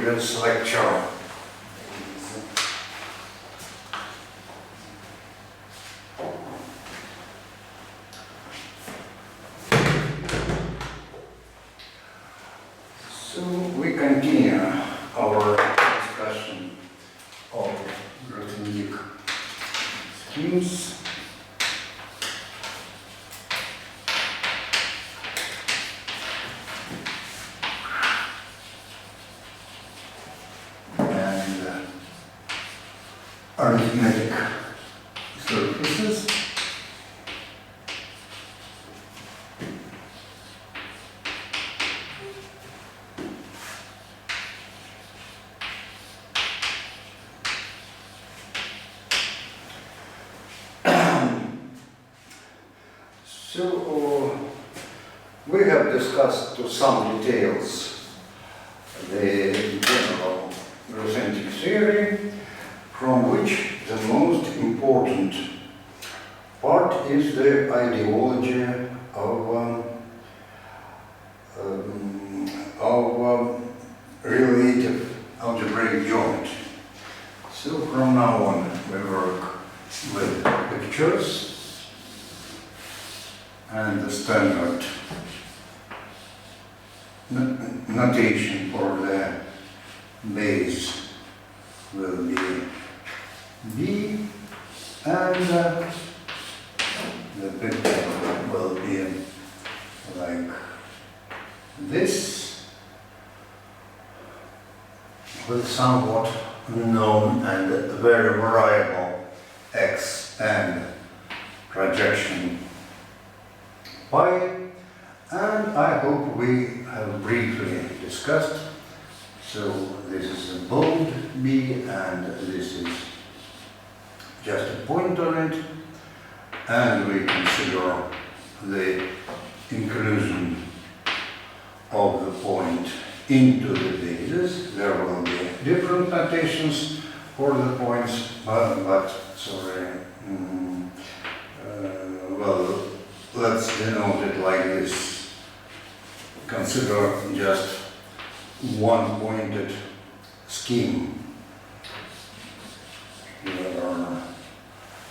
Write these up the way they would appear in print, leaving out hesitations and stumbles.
previous lecture. So we continue our discussion of arithmetic schemes. Arithmetic surfaces. So we have discussed to some details the general arithmetic theory, from which the most important part is the ideology of relative algebraic geometry. So from now on we work with pictures, and the standard notation for the base will be B, and the picture will be like this, with somewhat unknown and very variable x and projection pi, and I hope we have briefly discussed. So this is a bold B, and this is just a point on it, and we consider the inclusion of the point into the basis. There will be different notations for the points, but sorry, well, let's denote it like this. Consider just one pointed scheme.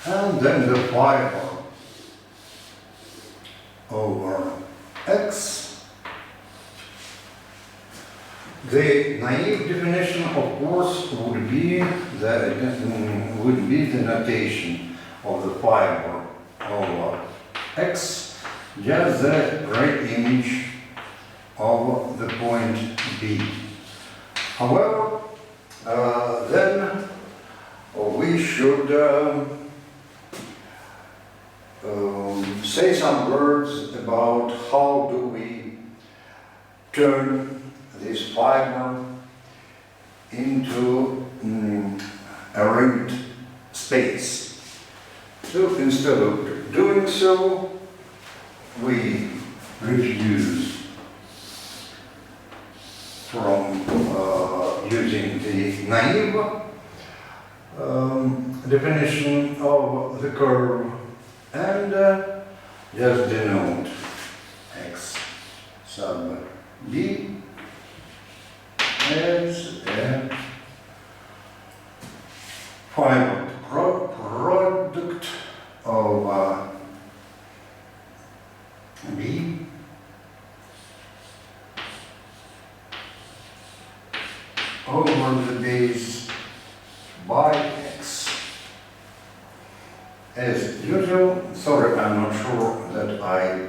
And then the fiber over x. The naive definition, of course, would be the notation of the fiber over x, just the right image of the point B. However, then we should say some words about how do we turn this fiber into a ringed space. So instead of doing so, we refuse from using the naive definition of the curve, and just denote x sub b as a fiber product of b over the base by x. As usual, sorry, I'm not sure that I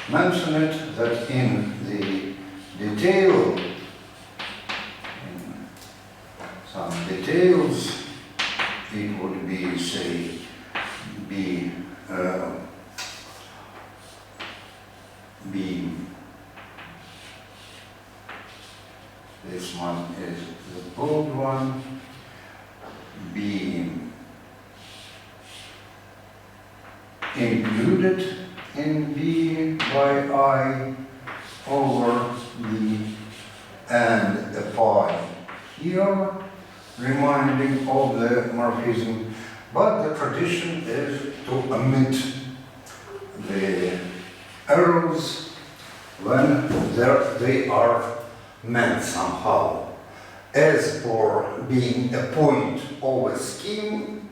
mentioned it, that in the detail, in some details, it would be, say, B, this one is the bold one, B included in B by I over B, and the pi here, reminding of the morphism, but the tradition is to omit the arrows when they are meant somehow. As for being a point of a scheme,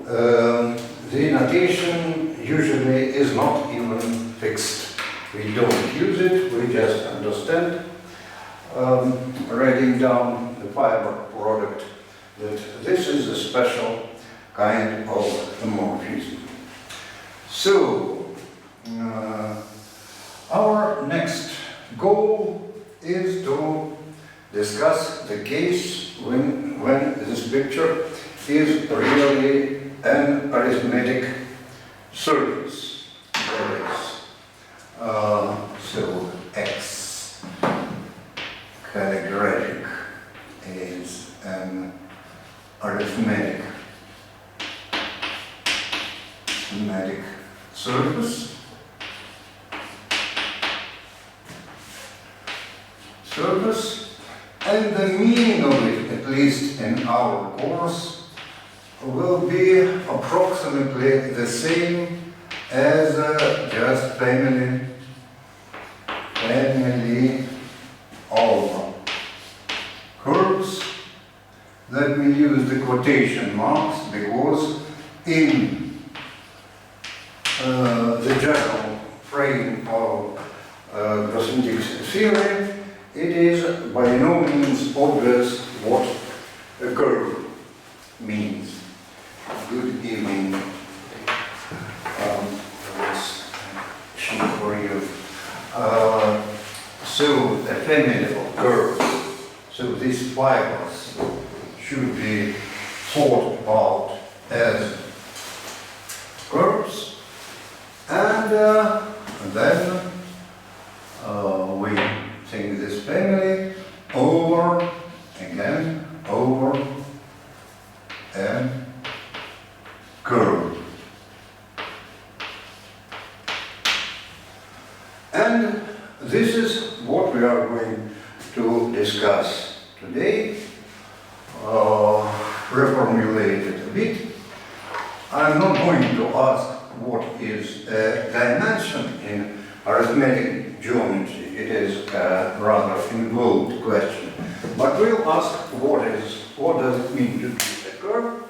the notation usually is not even fixed. We don't use it, we just understand, writing down the fiber product, that this is a special kind of morphism. So, our next goal is to discuss the case when this picture is really an arithmetic surface. There is so X calligraphic is an arithmetic surface. And the meaning of it, at least in our course, will be approximately the same as just family of curves. Let me use the quotation marks because in the general frame of arithmetic theory, it is by no means obvious what a curve means. Good evening. Let's sheet for you. So a family of curves. So these fibers should be thought about as curves, and then we think this family over again over a curve. And this is what we are going to discuss today, reformulated a bit. I'm not going to ask what is a dimension in arithmetic geometry. It is a rather involved question. But we'll ask what does it mean to be a curve,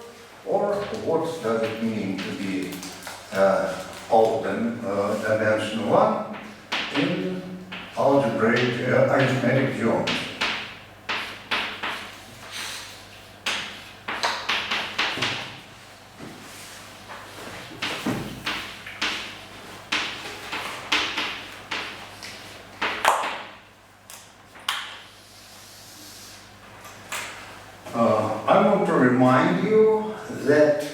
or what does it mean to be of dimension 1 in algebraic arithmetic geometry. I want to remind you that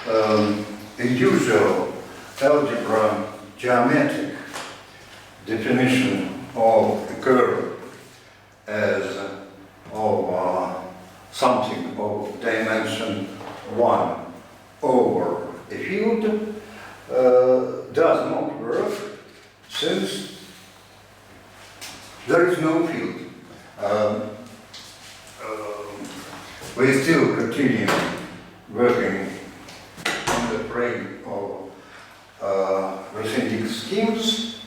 the usual algebra geometric definition of a curve as of something of dimension 1 over a field does not work, since there is no field. We still continue working on the frame of arithmetic schemes,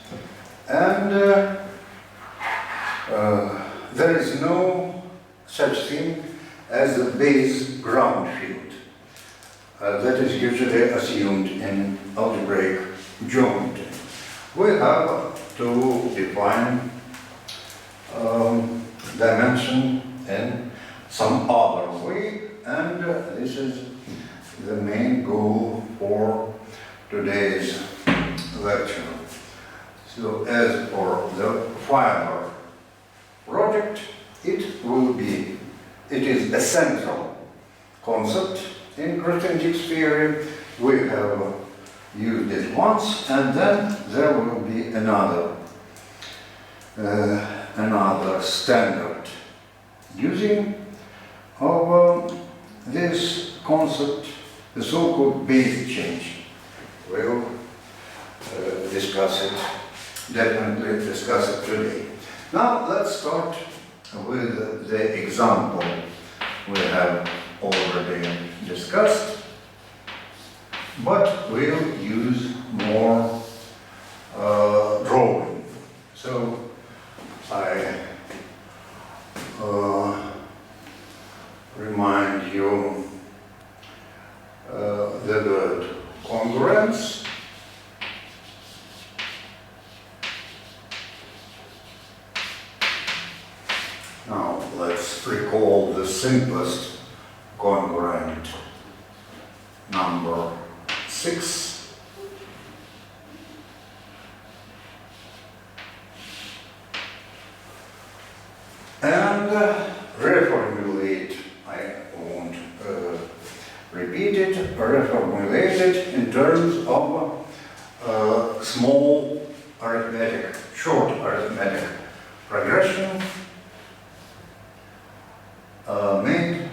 and there is no such thing as the base ground field. That is usually assumed in algebraic geometry. We have to define dimension in some other way, and this is the main goal for today's lecture. So as for the fiber project, it is a central concept in arithmetic theory. We have used it once, and then there will be another standard using of this concept, the so-called base change. We'll definitely discuss it today. Now let's start with the example we have already discussed, but we'll use more drawing. So I the word congruence. Now let's recall the simplest congruent, number 6. And reformulate, I won't repeat it, reformulate it in terms of small arithmetic, short arithmetic progression made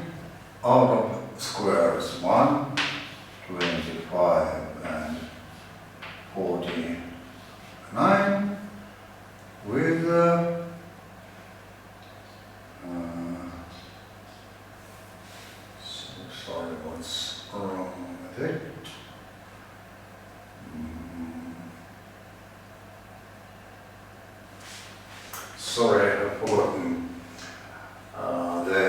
out of squares 1, 25 and 49 with sorry, what's wrong with it? Sorry, I've forgotten. The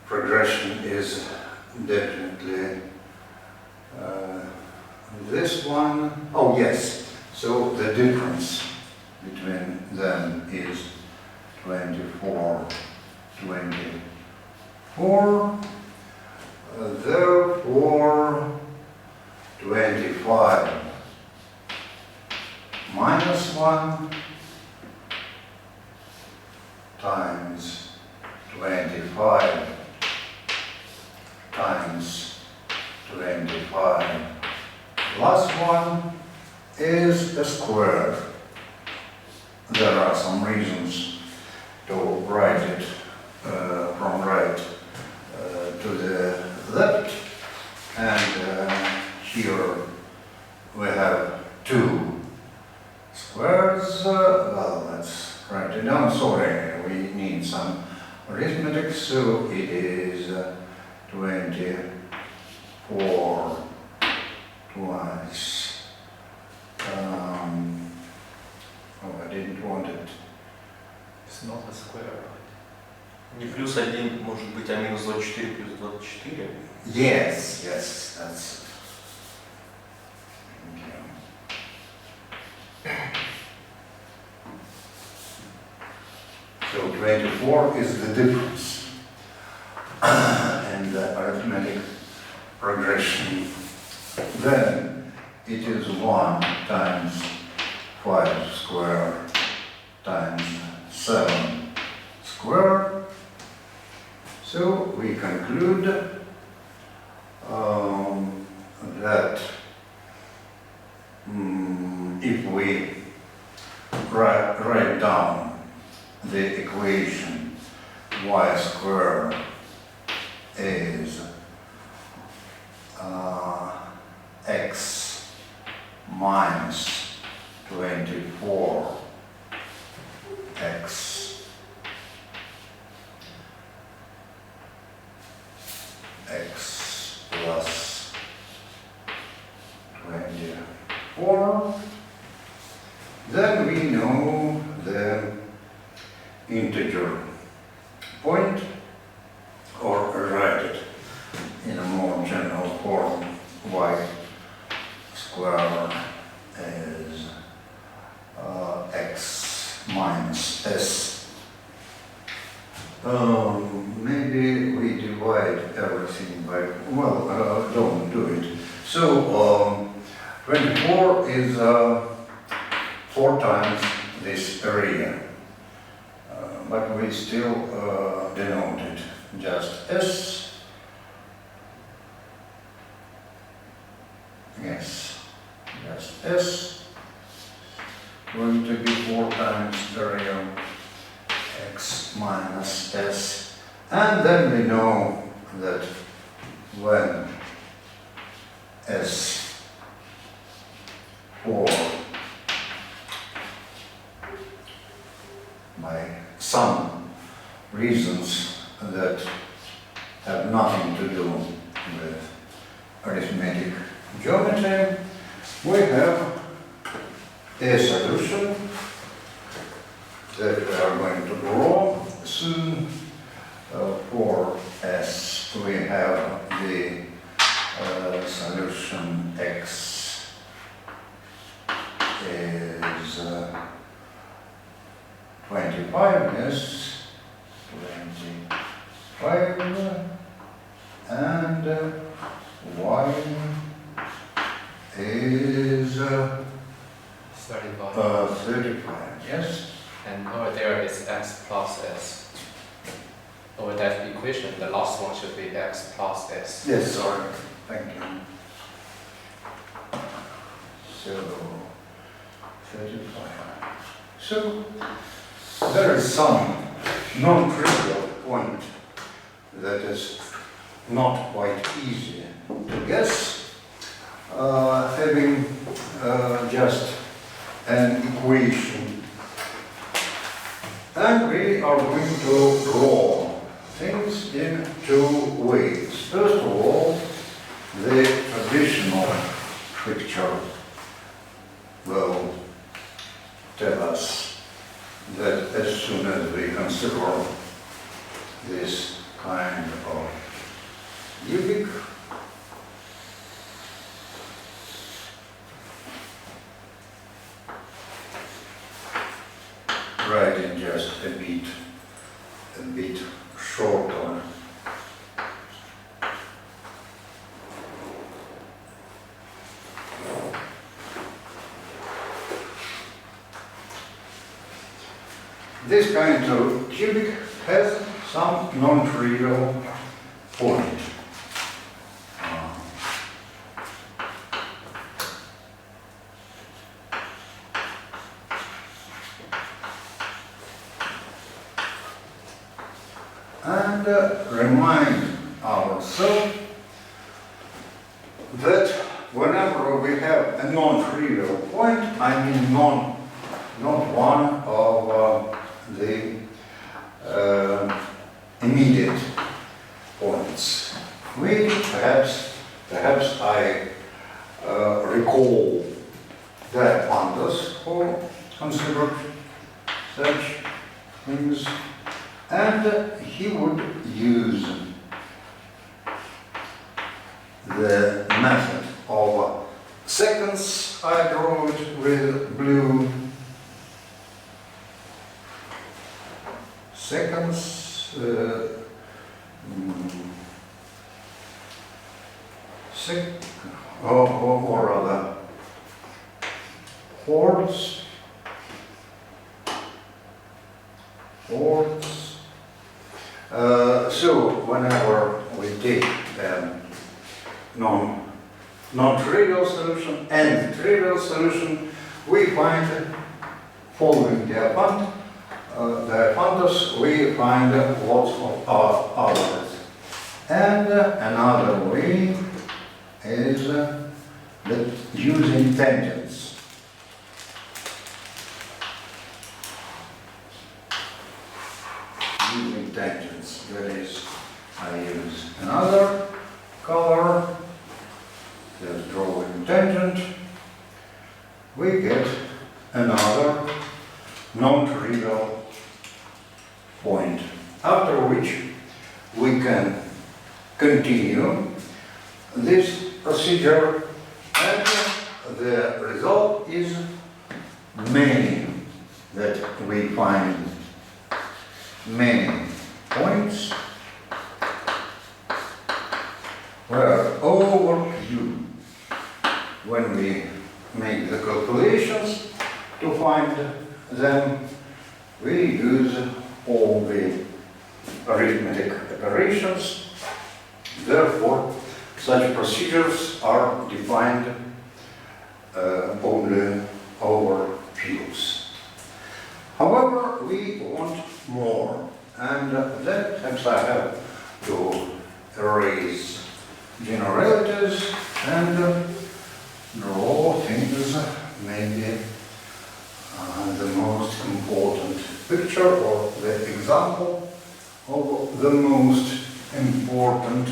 progression is definitely this one. Oh yes, so the difference between them is 24, 24. Therefore, 25 minus 1 times 25 times 25 plus 1 is a square. There are some reasons to write it from right to the left, and here we have 2 squares. Well, let's write it down. Sorry, we need some arithmetic, so it is 24 twice. Oh, I didn't want it. It's not a square, right? Не плюс 1 может быть, а минус 24 плюс 24? Yes, yes, that's... So 24 is the difference in the arithmetic progression. Then it is 1 times 5 square times 7 square. So we conclude that if we write down the equation y squared is x minus 24 x plus 24, then we know the integer point, or write it in a more general form. Y squared is x minus s. Maybe we divide everything by, well, don't do it. So 24 is 4 times this area, but we still denote it just s. Yes, just s, going to be 4 times area x minus s, and then we know that when s 4 by some reasons that have nothing to do with arithmetic geometry, we have a solution that we are going to draw soon. For S we have the solution x is 25, yes, 25, and y is 35. 35, yes. And over there is x plus s. Over that equation, the last one should be x plus s. Yes, sorry, thank you. So, 35. So, there is some non-trivial point that is not quite easy to guess, having just an equation. And we are going to draw things in two ways. First of all, the traditional picture will tell us that as soon as we consider this kind of cubic, writing just a bit shorter. This kind of cubic has some non-trivial point. And remind ourselves that whenever we have a non-trivial point, I mean not one of the immediate points. We perhaps I recall Diophantus who considered such things, and he would use the method of seconds. I draw it with blue. Seconds, or rather, hordes. So whenever we take non-trivial solution and trivial solution, we find, following Diophantus, we find lots of others. And another way is that using tangents. Using tangents, that is, I use another color, just drawing tangent, we get another non-trivial point, after which we can continue this procedure, and the result is many, that we find many points where over Q, when we make the calculations to find them, we use all the arithmetic operations. Therefore, such procedures are defined only over Q's. However, we want more, and then perhaps I have to erase generalities and draw things, maybe the most important picture or the example of the most important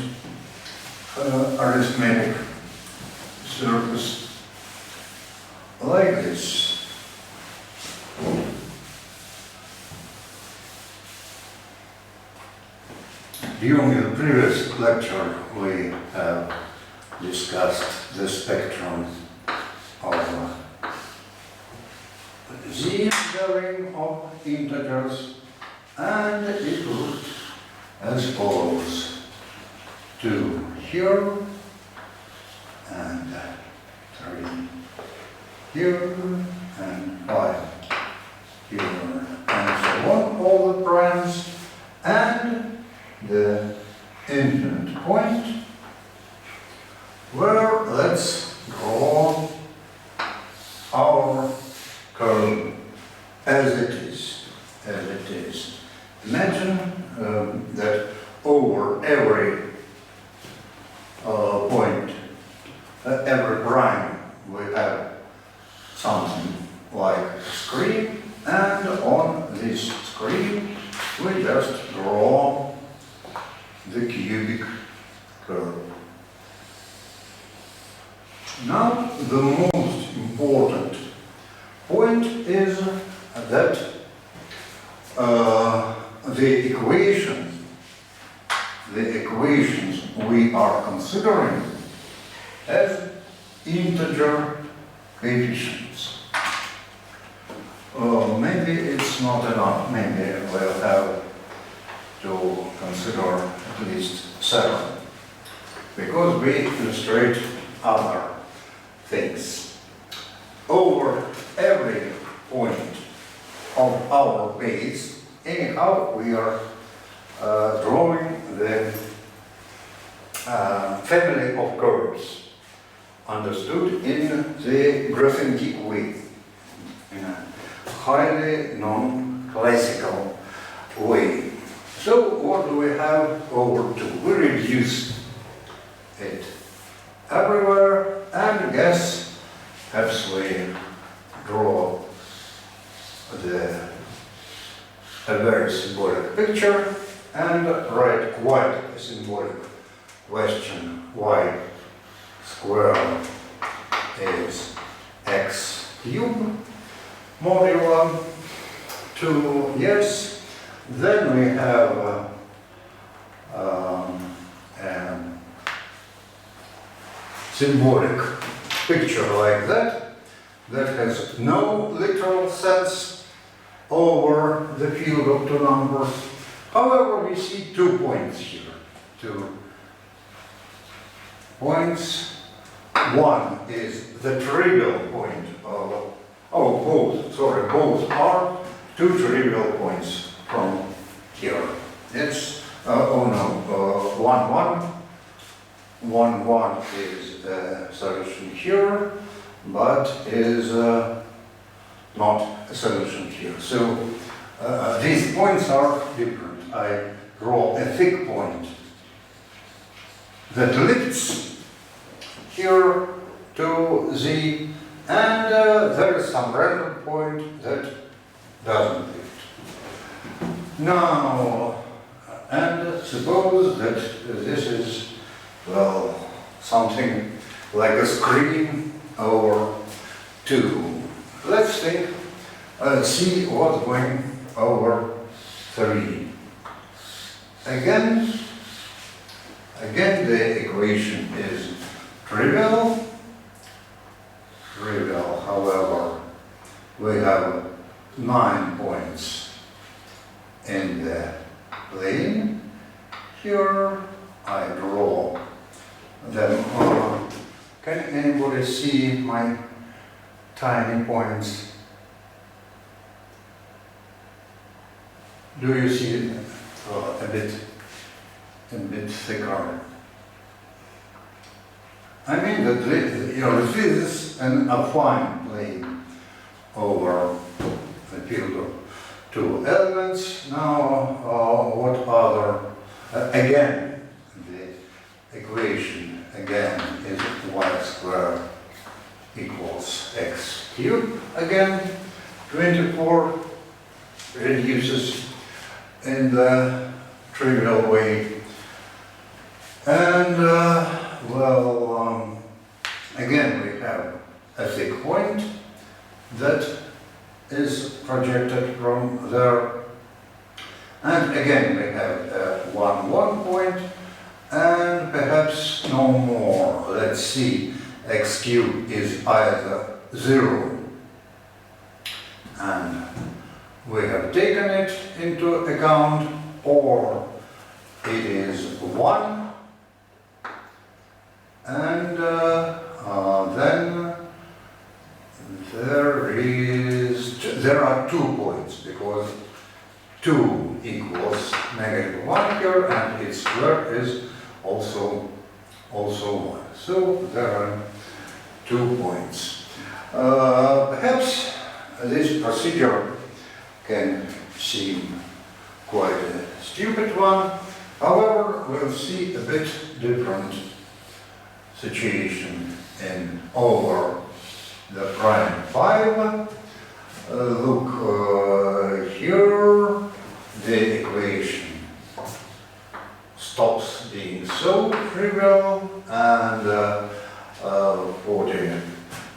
arithmetic surface, like this. During the previous lecture, we have discussed the spectrum of the varying of integers, and it looked as follows: 2 here, and 3 here, and 5 here, and so on, all the primes, and the infinite point, where let's draw our curve as it is. Imagine that over every point, every prime, we have something like a screen, and on this screen we just draw the cubic curve. Now the most important point is that the equations we are considering as integer coefficients. Maybe it's not enough, maybe we'll have to consider at least 7, because we illustrate other things. Over every point of our base, anyhow, we are drawing the family of curves, understood in the graphic way, in a highly non-classical way. So what do we have over 2? We reduce it everywhere, and guess perhaps we draw a very symbolic picture and write quite a symbolic question: y squared is x cubed modulo 2, yes. Then we have a symbolic picture like that has no literal sense over the field of 2 numbers. However, we see 2 points here. 2 points. One is the trivial point of, both are 2 trivial points from here. It's, 1, 1 is a solution here, but is not a solution here. So these points are different. I draw a thick point that lifts here to Z, and there is some random point that doesn't lift. Now, and suppose that this is, well, something like a screen over 2. Let's think, see what's going over 3. Again, the equation is trivial. However, we have 9 points in the plane. Here I draw them. Can anybody see my tiny points? Do you see it a bit thicker? I mean that this is an affine plane over the field of 2 elements. Now, what other? Again, the equation again is y squared equals x cubed. Again, 24 reduces in the trivial way. And, again we have a thick point that is projected from there. And again we have a 1, 1 point, and perhaps no more. Let's see, x cubed is either 0, and we have taken it into account, or it is 1, and then there are 2 points, because 2 equals -1 here, and its square is also 1. So there are 2 points. Perhaps this procedure can seem quite a stupid one. However, we'll see a bit different situation in over the prime 5. Look here, the equation stops being so trivial, and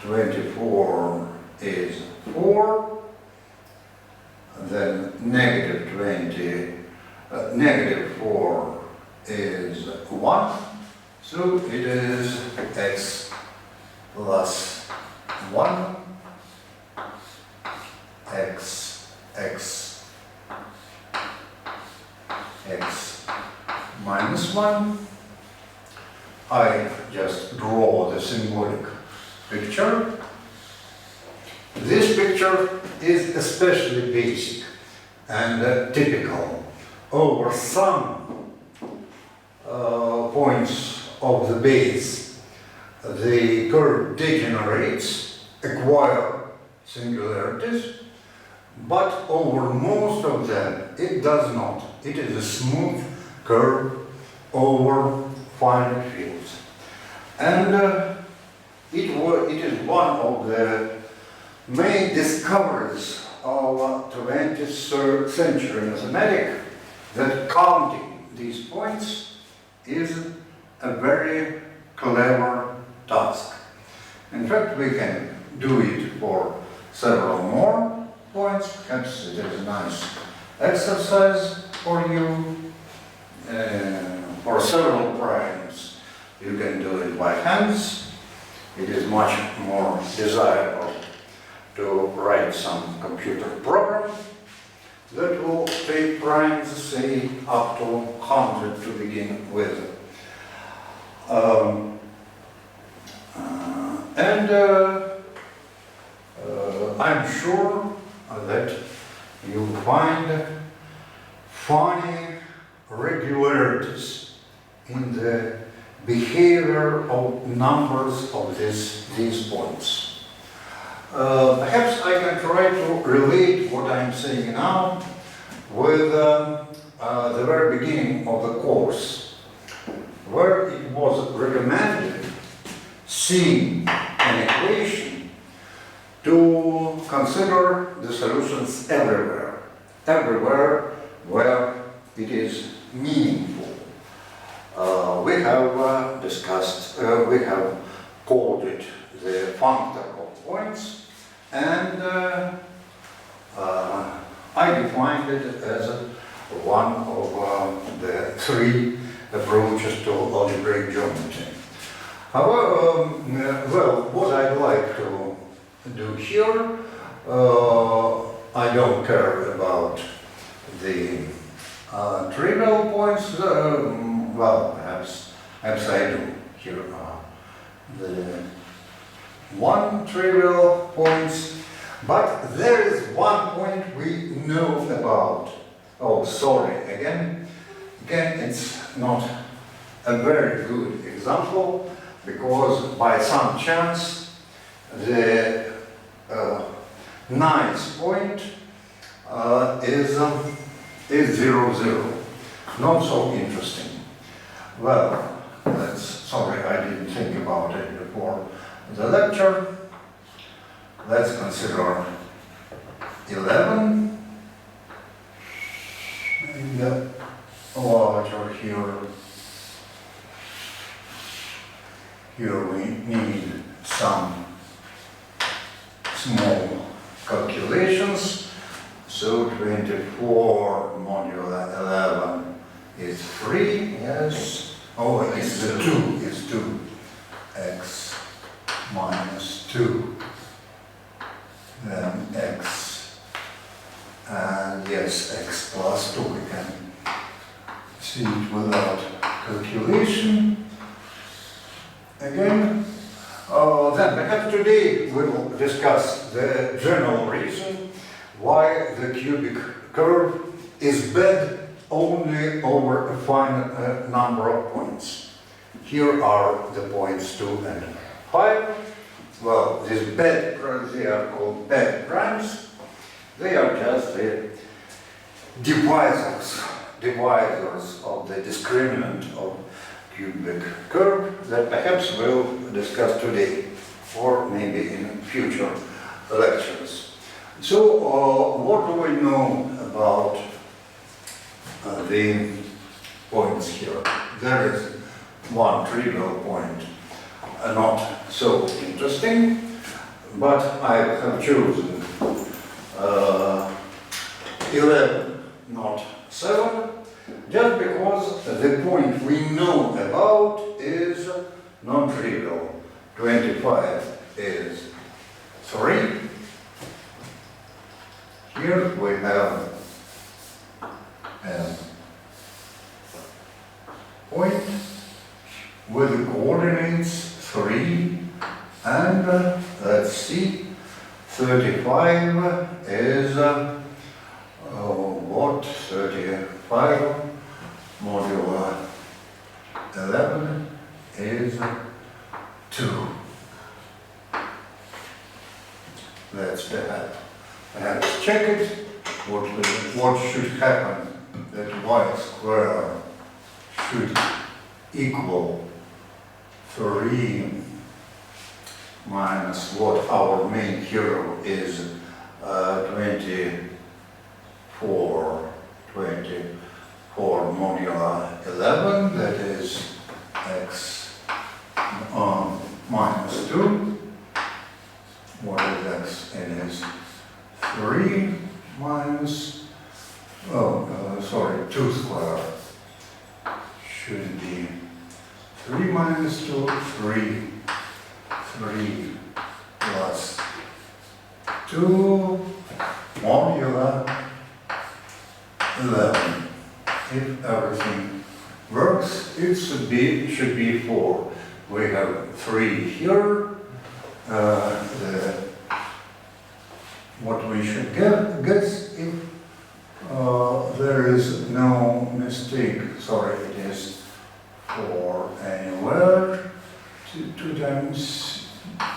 24 is 4, then -4 is 1, so it is x plus 1, x minus 1. I just draw the symbolic picture. This picture is especially basic and typical. Over some points of the base, the curve degenerates, acquire singularities, but over most of them it does not. It is a smooth curve over finite fields. And it is one of the main discoveries of 20th century mathematics, that counting these points is a very clever task. In fact, we can do it for several more points. Perhaps it is a nice exercise for you. For several primes, you can do it by hands. It is much more desirable to write some computer program that will take primes, say, up to 100 to begin with. I'm sure that you find funny regularities in the behavior of numbers of these points. Perhaps I can try to relate what I'm saying now with the very beginning of the course, where it was recommended, seeing an equation, to consider the solutions everywhere where it is meaningful. We have discussed, we have called it the functor of points, and I defined it as one of the 3 approaches to algebraic geometry. However, well, what I'd like to do here, I don't care about the trivial points. Well, perhaps I do. Here are the 1 trivial points, but there is 1 point we know about. Oh, sorry, again, it's not a very good example, because by some chance the 9th point is 0, 0. Not so interesting. Well, sorry, I didn't think about it before the lecture. Let's consider 11. And larger here. Here we need some small calculations. So 24 modulo 11 is 3, yes. Oh, it's the 2, it's 2. X minus 2. Then x, and yes, x plus 2. We can see it without calculation. Again, then perhaps today we will discuss the general reason why the cubic curve is bad only over a finite number of points. Here are the points 2 and 5. Well, these bad, they are called bad primes. They are just the divisors of the discriminant of cubic curve that perhaps we'll discuss today or maybe in future lectures. So, what do we know about the points here? There is one trivial point, not so interesting, but I have chosen 11, not 7, just because the point we know about is non-trivial. 25 is 3. Here we have a point with the coordinates 3 and let's see, 35 is what? 35 modulo 11 is 2. Let's perhaps check it. What should happen that y squared should equal 3 minus what our main hero is 24 modulo 11, that is x minus 2. What is x? It is 3 minus, 2 squared should be 3 minus 2, 3 plus 2 modulo 11. If everything works, it should be 4. We have 3 here. What we should guess if there is no mistake. Sorry, it is 4 anywhere. 2 times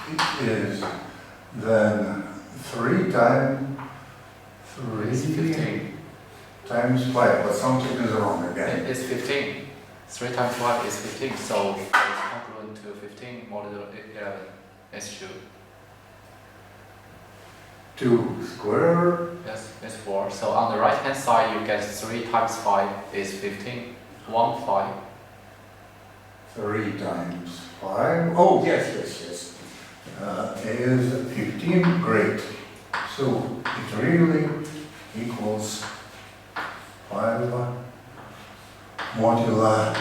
it is then 3 times 3 times 5, but something is wrong again. It's 15. 3 times 5 is 15, so it's congruent to 15 modulo 11 is 2. 2 squared. Yes, it's 4. So on the right hand side you get 3 times 5 is 15. 1, 5. 3 times 5. Oh, yes. Is 15. Great. So it really equals 5 modulo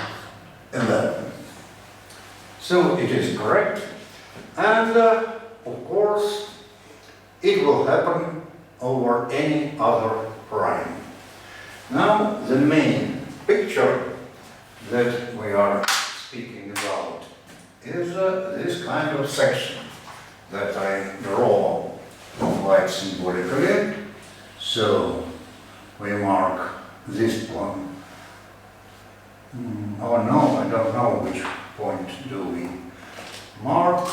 11. So it is correct. And of course, it will happen over any other prime. Now, the main picture that we are speaking about is this kind of section that I draw quite symbolically. So, we mark this one. Oh no, I don't know which point do we mark.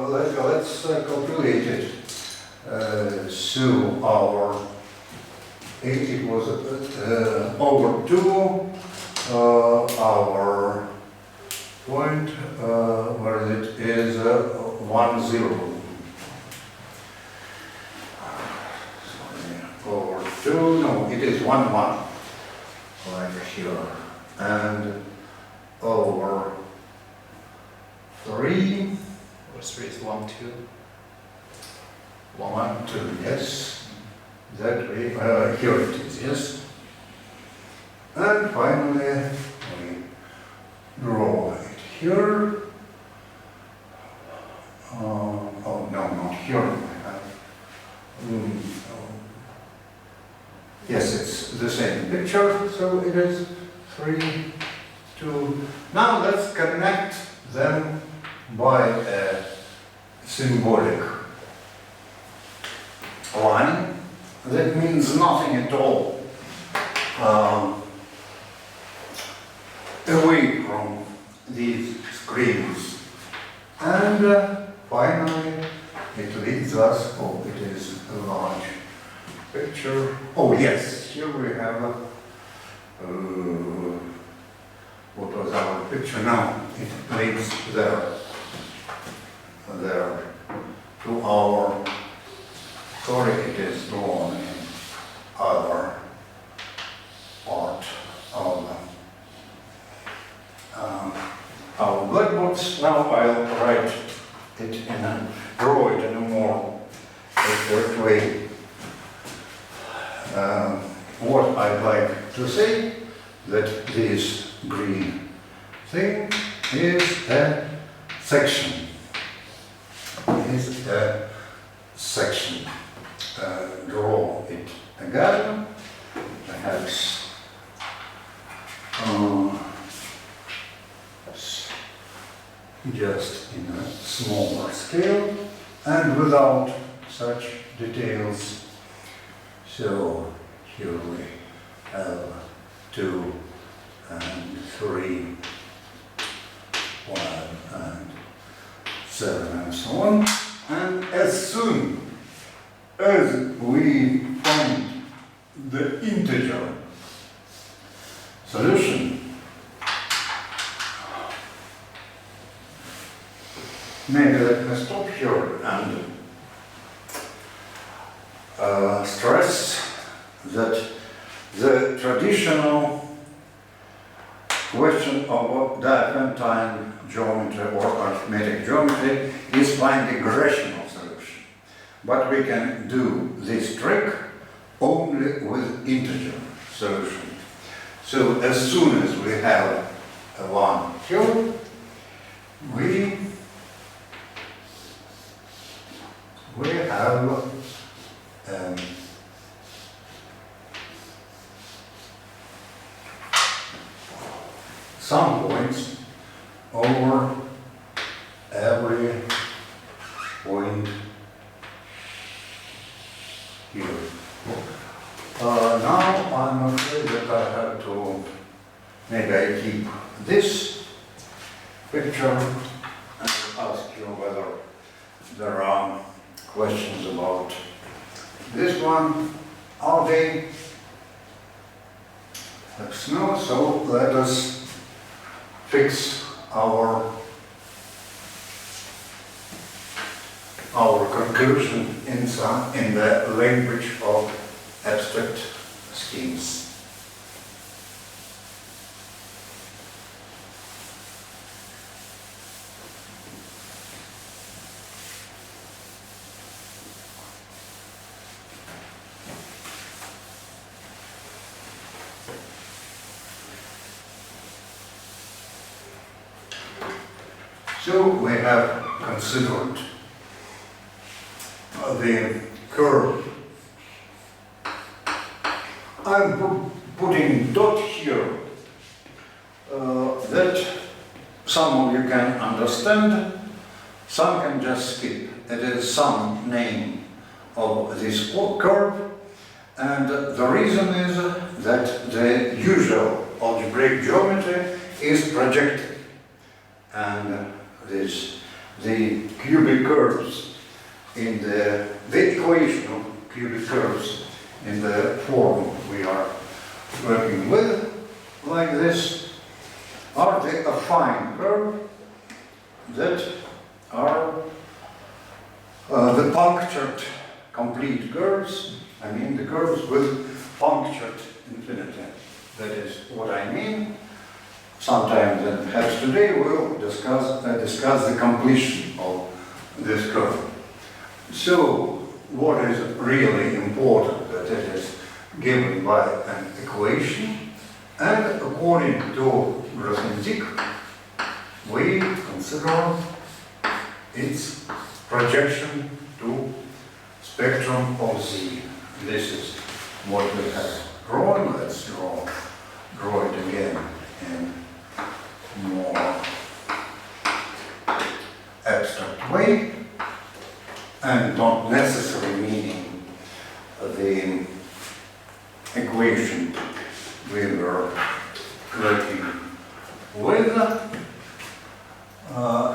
Let's calculate it. So it was over 2, our point, where it is 1, 0. Over 2, no, it is 1, 1, like here, and over 3. Over 3 is 1, 2. 1, 2, yes. That way, here it is, yes. And finally, we draw it here. Oh no, not here. I have. Yes, it's the same picture, so it is 3, 2. Now let's connect them by a symbolic line that means nothing at all away from these screens. And finally it leads us, oh, it is a large picture. Oh yes, here we have what was our picture now? It leads there to our, sorry, it is drawn in other part of our blackboards. Now I'll write it draw it in a more accurate way. What I'd like to say, that this green thing is a section. Draw it again, perhaps just in a smaller scale and without such details. So here we have 2 and 3, 5 and 7 and so on. And as soon as we find the integer solution, maybe let me stop here and stress that the traditional question of diaphragm geometry or arithmetic geometry is finding rational solution. But we can do this trick only with integer solution. So as soon as we have a 1 here, we have some points over every point here. Now I'm afraid that I have to, maybe I keep this picture and ask you whether there are questions about this one. Are they? Perhaps no, so let us fix our conclusion in the language of abstract schemes. So we have considered the curve. I'm putting dot here that some of you can understand, some can just skip. It is some name of this curve, and the reason is that the usual algebraic geometry is projected, and the cubic curves in the equation of cubic curves in the form we are working with, like this, are the affine curve that are the punctured complete curves. I mean the curves with punctured infinity. That is what I mean. Sometimes, and perhaps today, we'll discuss the completion of this curve. So, what is really important, that it is given by an equation, and according to Grothendieck, we consider its projection to spectrum of Z. This is what we have drawn. Let's draw it again in more abstract way, and not necessarily meaning the equation we were working with.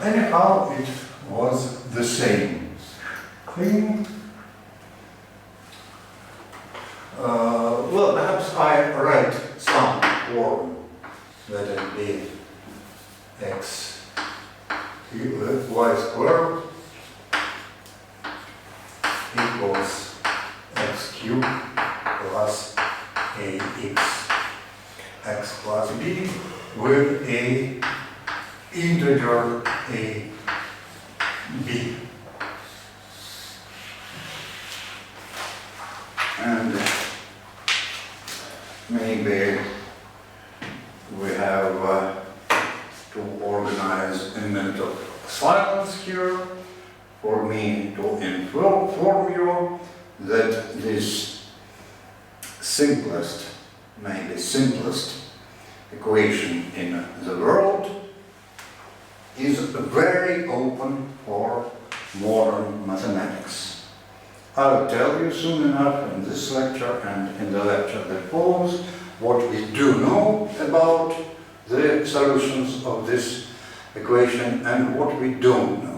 Anyhow, it was the same thing. Well, perhaps I write some form that it be x y squared equals x cubed plus ax, x plus b, with a integer a b. And maybe we have to organize a minute of silence here for me to inform you that this simplest, maybe simplest equation in the world is very open for modern mathematics. I'll tell you soon enough in this lecture and in the lecture that follows what we do know about the solutions of this equation and what we don't know.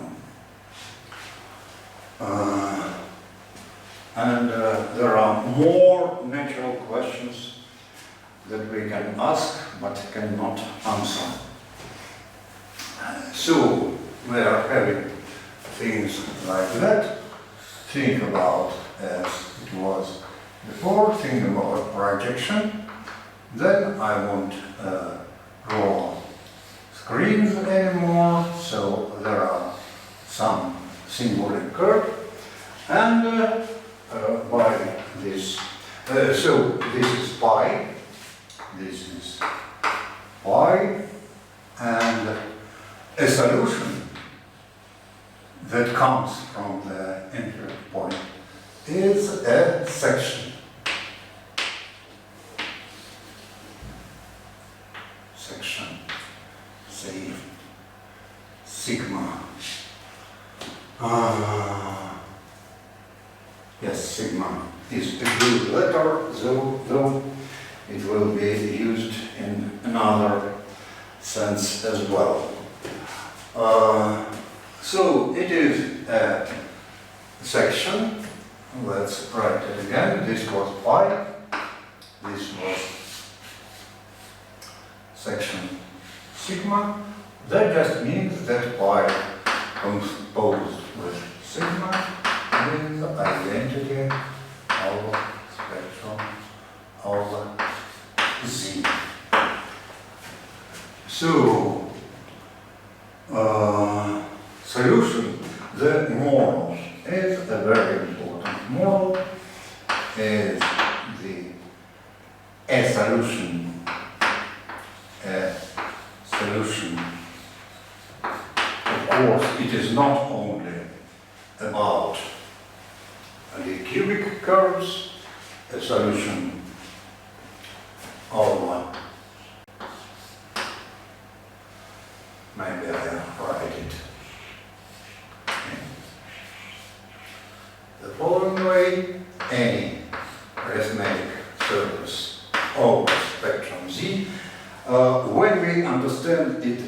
There are more natural questions that we can ask but cannot answer. So we are having things like that. Think about, as it was before, think about projection. Then I won't draw screens anymore, so there are some symbolic curve. And by this, so this is pi, this is pi, and a solution that comes from the entry point is a section. Section, say, sigma. Yes, sigma is a good letter, though it will be used in another sense as well. So it is a section. Let's write it again. This was pi. This was section sigma. That just means that pi composed with sigma is the identity of spectrum of Z. So solution, the model is a very important model, is a solution. Of course, it is not only about the cubic curves, a solution of maybe I write it the following way: any arithmetic surface of spectrum Z, when we understand it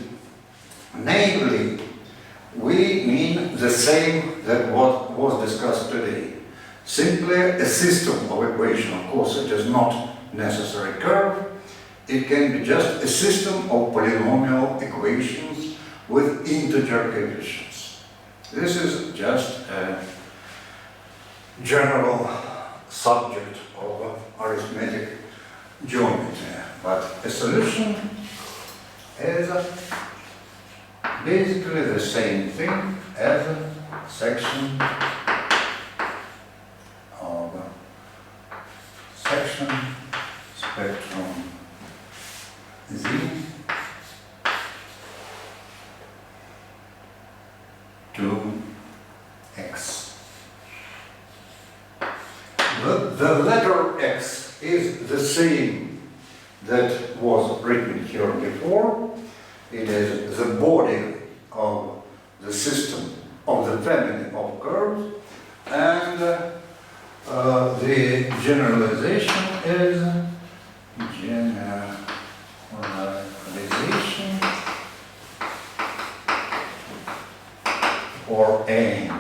naively, we mean the same that what was discussed today. Simply a system of equation. Of course, it is not necessary curve. It can be just a system of polynomial equations with integer coefficients. This is just a general subject of arithmetic geometry. But a solution is basically the same thing as a section of section spectrum Z the letter X is the same that was written here before. It is the body of the system of the family of curves, and the generalization is generalization or aim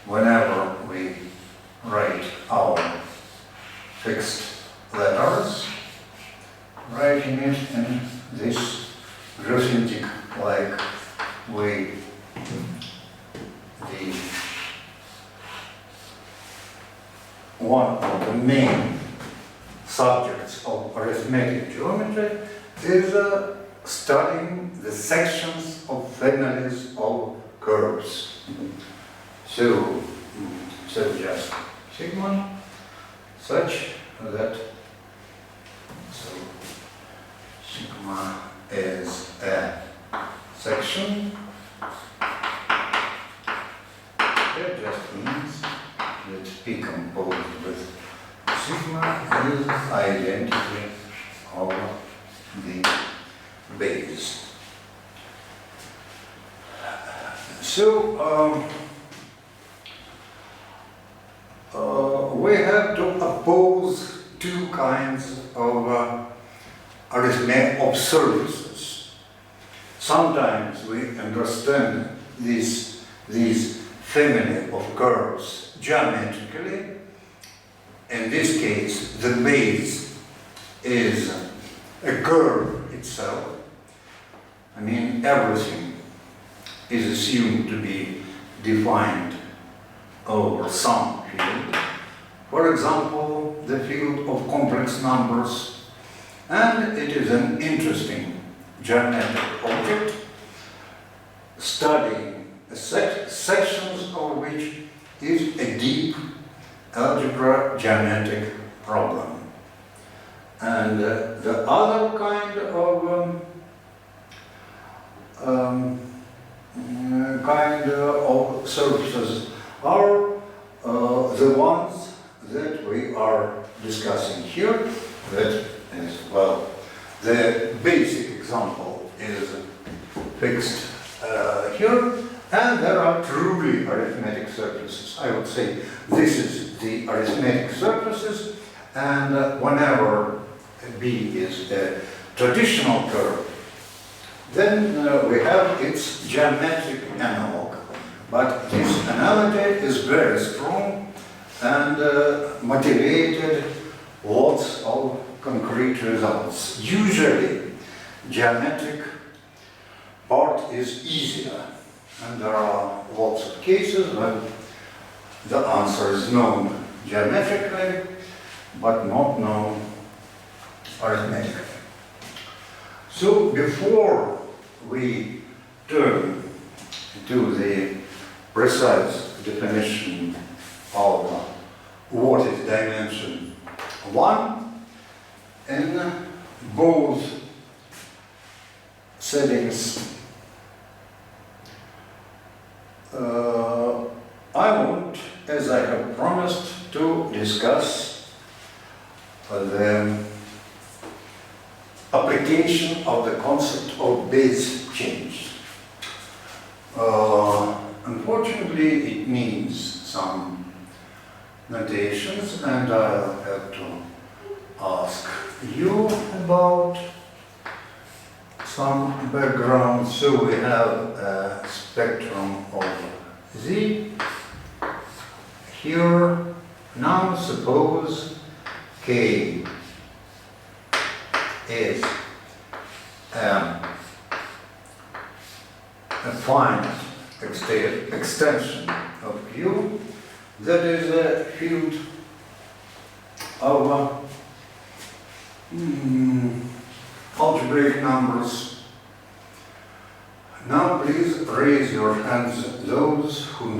whenever we write our fixed letters, writing it in this arithmetic-like way. One of the main subjects of arithmetic geometry is studying the sections of families of curves. So just sigma such that sigma is a section. That just means that P composed with sigma is identity of the base. So we have to oppose two kinds of arithmetic surfaces. Sometimes we understand these family of curves geometrically. In this case, the base is a curve itself. I mean, everything is assumed to be defined over some field. For example, the field of complex numbers. And it is an interesting geometric object, studying sections of which is a deep algebra geometric problem. And the other kind of surfaces are the ones that we are discussing here. That is, well, the basic example is fixed here, and there are truly arithmetic surfaces. I would say this is the arithmetic surfaces, and whenever B is a traditional curve, then we have its geometric analog. But this analogy is very strong and motivated lots of concrete results. Usually, geometric part is easier, and there are lots of cases when the answer is known geometrically, but not known arithmetically. So before we turn to the precise definition of what is dimension 1, in both settings, I want, as I have promised, to discuss the application of the concept of base change. Unfortunately, it needs some notations, and I'll have to ask you about some background. So we have a spectrum of Z here. Now suppose K is a finite extension of Q that is a field of algebraic numbers. Now please raise your hands, those who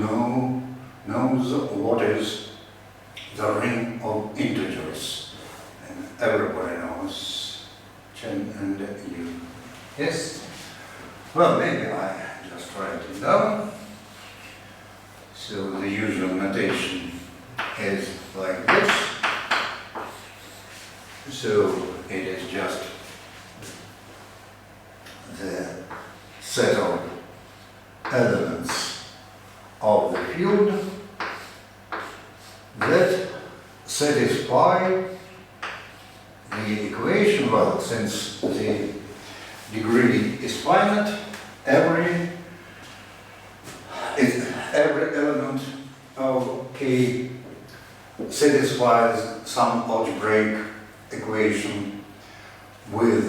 knows what is the ring of integers. And everybody knows Chen and Yu. Yes? Well, maybe I just write it down. So the usual notation is like this. So it is just the set of elements of the field that satisfy the equation. Well, since the degree is finite, every element of K satisfies some algebraic equation with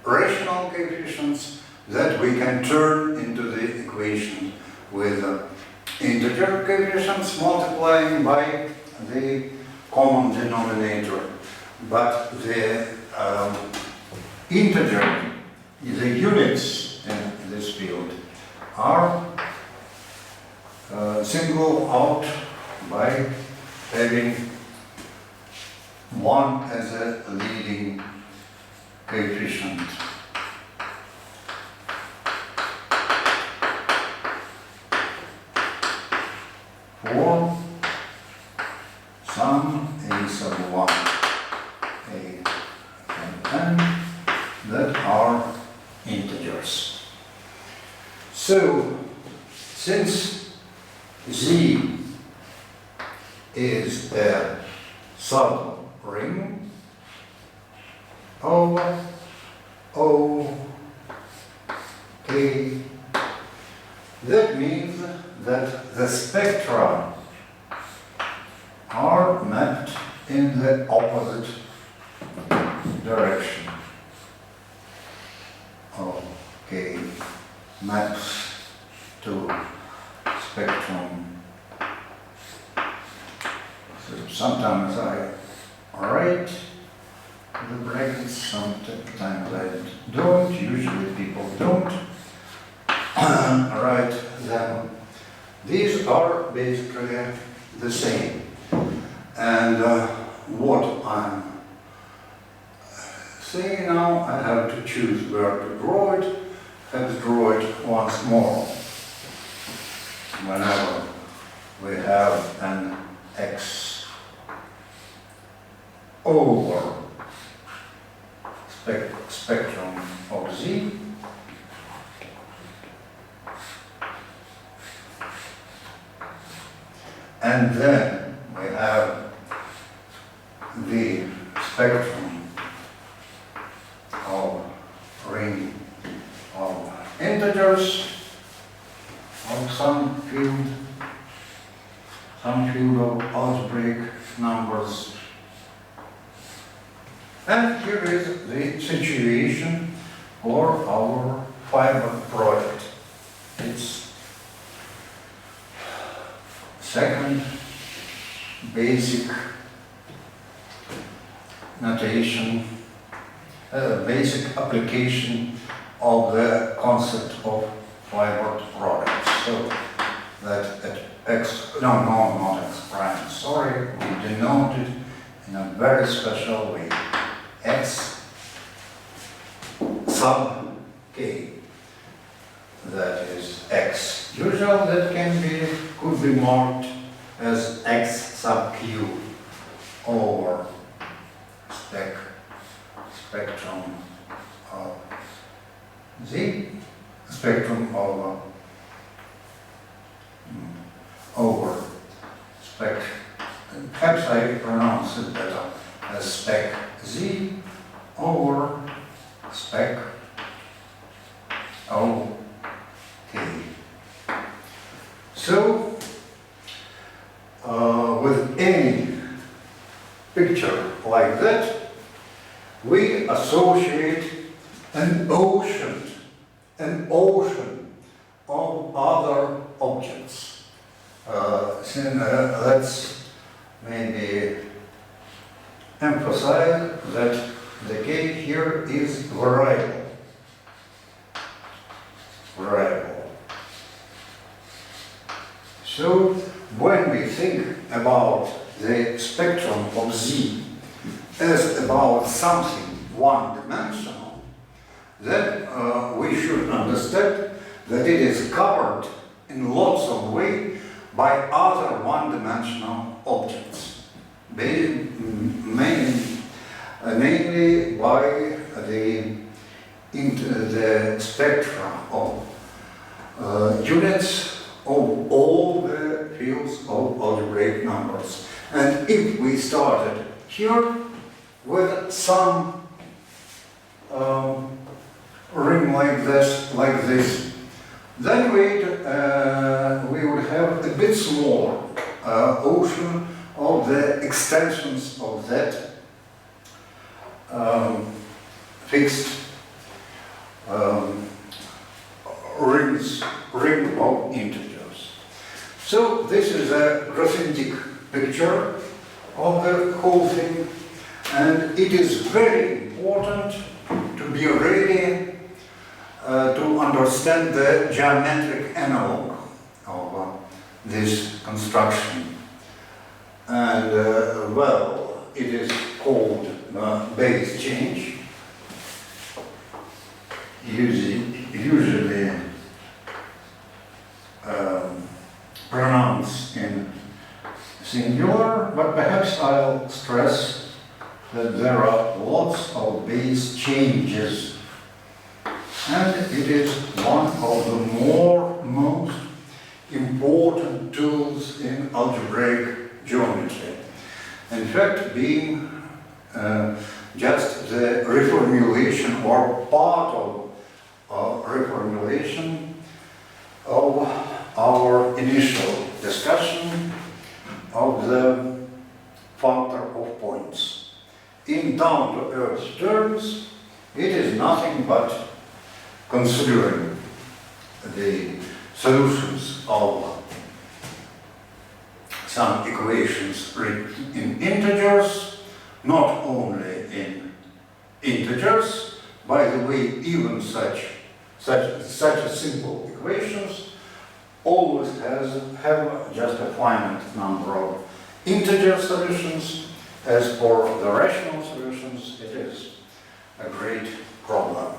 rational coefficients that we can turn into the equation with integer coefficients multiplying by the common denominator. But the integer, the units in this field are singled out by having 1 as a leading coefficient. For some a sub 1, a and n that are integers. So, since Z is a sub-ring over O, K, that means that the spectra are mapped in the opposite direction. Okay, maps to spectrum. So sometimes I write the brackets, sometimes I don't. Usually people don't write them. These are basically the same. And what I'm saying now, I have to choose where to draw it. Let's draw it once more. Whenever we have an X over spectrum of Z, and then we have the spectrum of ring of integers of some field of algebraic numbers. And here is the situation for our fiber project. It's second basic notation, basic application of the concept of fiber products. So that at X, not X prime, sorry, we denote it in a very special way. X sub K, that is X usual, that could be marked as X sub Q over spectrum of Z, spectrum of over spec, perhaps I pronounce it better as spec Z over spec O K. So, with any picture like that, we associate an ocean of other objects. Let's maybe emphasize that the K here is variable. So when we think about the spectrum of Z as about something one-dimensional, then we should understand that it is covered in lots of ways by other one-dimensional objects. Mainly namely by the spectra of units of all the fields of algebraic numbers. And if we started here with some ring like this, then we would have a bit smaller ocean of the extensions of that fixed ring of integers. So this is a graphic picture of the whole thing, and it is very important to be ready to understand the geometric analog of this construction. And well, it is called base change, usually pronounced in singular, but perhaps I'll stress that there are lots of base changes, and it is one of the most important tools in algebraic geometry. In fact, being just the reformulation or part of reformulation of our initial discussion of the factor of points. In down-to-earth terms, it is nothing but considering the solutions of some equations written in integers, not only in integers. By the way, even such a simple equations always have just a finite number of integer solutions. As for the rational solutions, it is a great problem.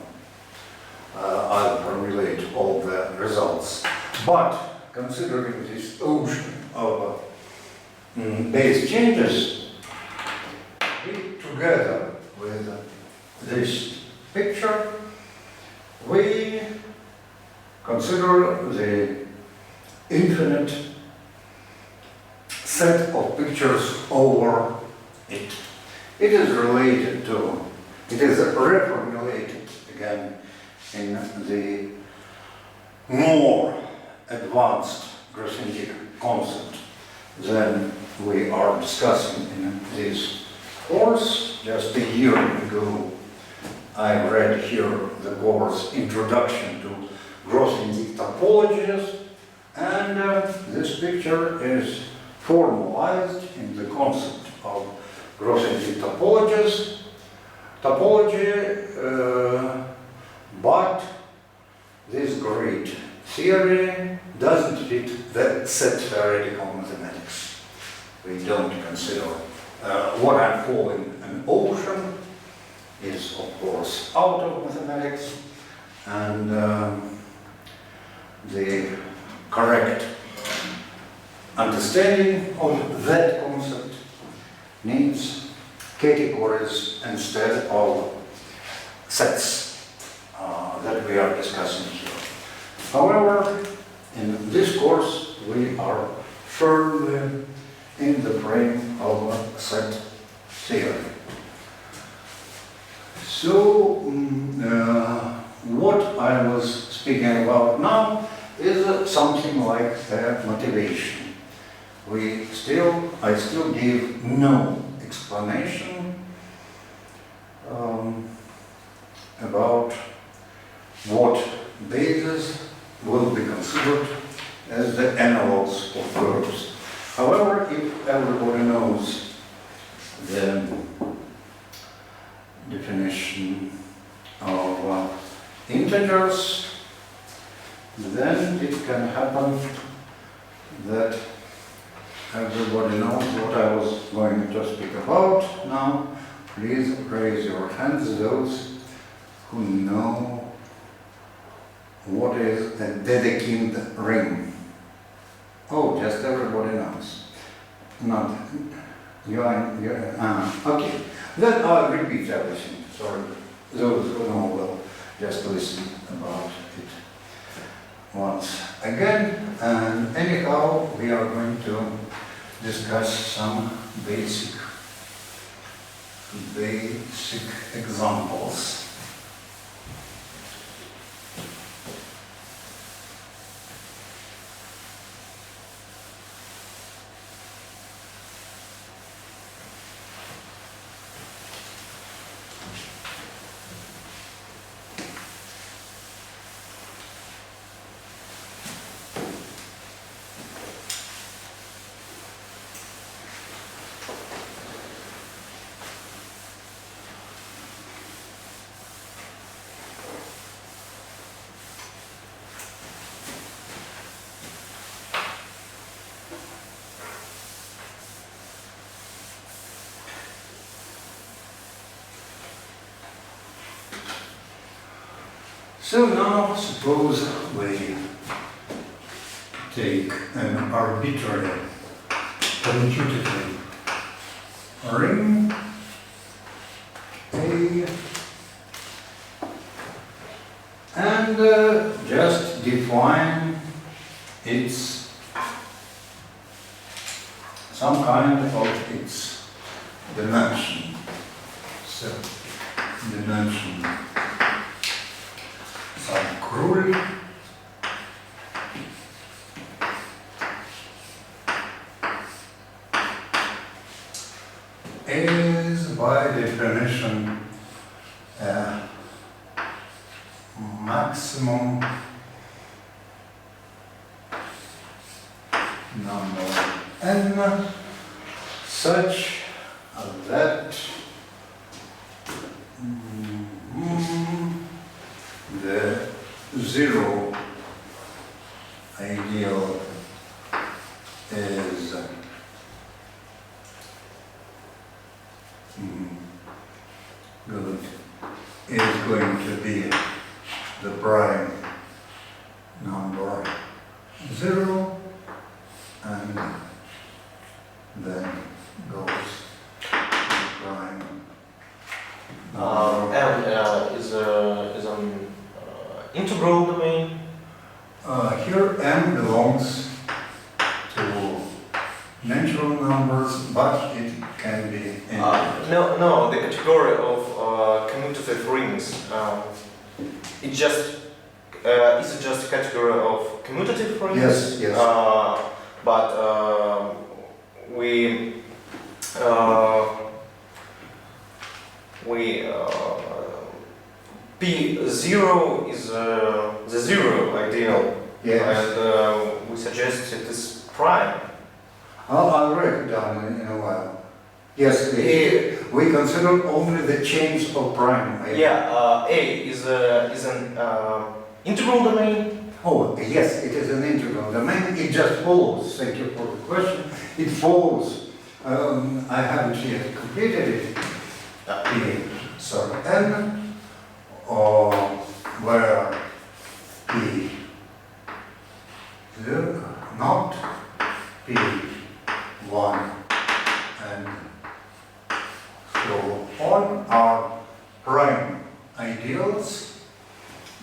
I'll formulate all the results. But considering this ocean of base changes, we, together with this picture, we consider the infinite set of pictures over it. It is related to, it is reformulated again in the more advanced graphic concept than we are discussing in this course. Just a year ago, I read here the course Introduction to Grothendieck Topologies, and this picture is formalized in the concept of Grothendieck topology, but this great theory doesn't fit the set theoretical mathematics. We don't consider what I'm calling an ocean is, of course, out of mathematics, and the correct understanding of that concept needs categories instead of sets that we are discussing here. However, in this course, we are firmly in the frame of set theory. So, what I was speaking about now is something like motivation. I still give no explanation about what bases will be considered as the analogs of verbs. However, if everybody knows the definition of integers, then it can happen that everybody knows what I was going to speak about. Now, please raise your hands, those who know what is a Dedekind ring. Oh, just everybody knows. Not you. Okay. Then I'll repeat everything. Sorry, those who know will just listen about it once again. And anyhow, we are going to discuss some basic examples. So now suppose we take an arbitrary commutative ring A and just define its some kind of its dimension. So dimension rule is by definition a maximum number n such that the zero ideal is good, is going to be the prime number 0 and then goes to prime number. M is an integral domain. Here m belongs to natural numbers, but it can be No, the category of commutative rings. It just is it just a category of commutative rings? Yes, yes. But we P0 is the zero ideal, Yes. and we suggest it is prime. I'll write it down in a while. Yes, we consider only the chains of prime. Yeah, A is an integral domain. Oh, yes, it is an integral domain. It just follows. Thank you for the question. It follows. I haven't yet completed it. Sorry, n, or where P not P1 and so on are prime ideals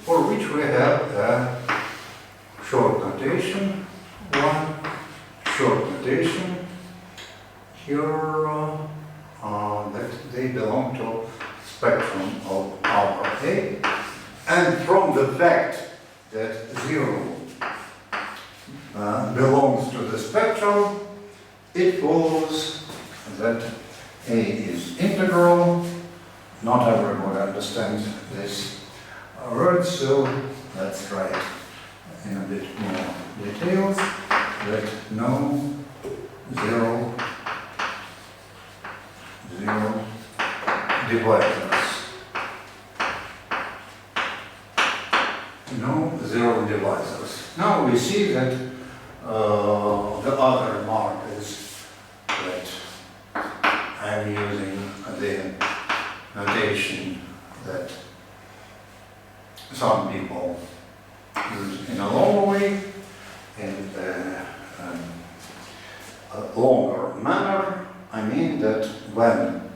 for which we have a short notation, one short notation here that they belong to spectrum of our A, and from the fact that 0 belongs to the spectrum, it follows that A is integral. Not everyone understands this word, so let's write in a bit more details that no zero divisors. No zero divisors. Now we see that the other mark is that I'm using the notation that some people use in a long way, in a longer manner. I mean that when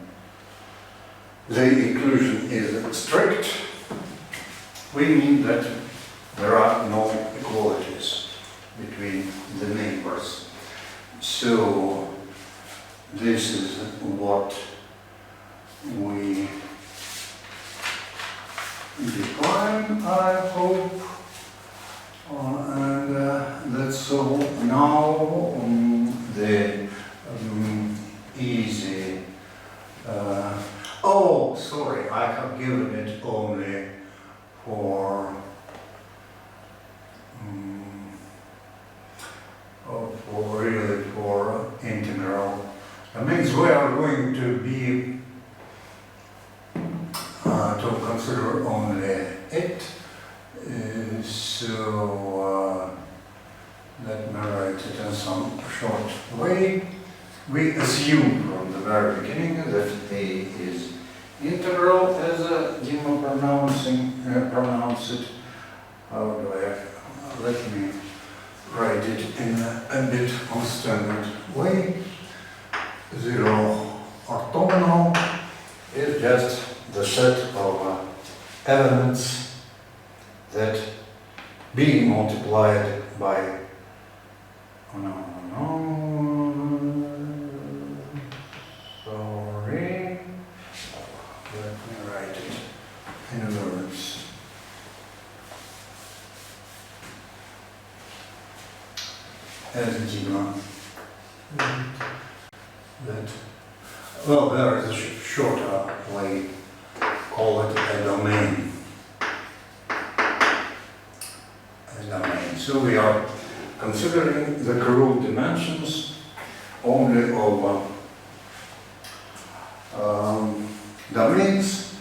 the inclusion is strict, we mean that there are no equalities between the neighbors. So this is what we define, I hope, and that's all. Now the easy. Oh, sorry, I have given it only for really for integral. That means we are going to be to consider only it. So let me write it in some short way. We assume from the very beginning that A is integral, as Dima pronounce it. How do I? Let me write it in a bit more standard way. Zero orthogonal is just the set of elements that being multiplied by sorry, let me write it in words. As Dima that, well, there is a shorter way, call it a domain. A domain. So we are considering the crude dimensions only of domains,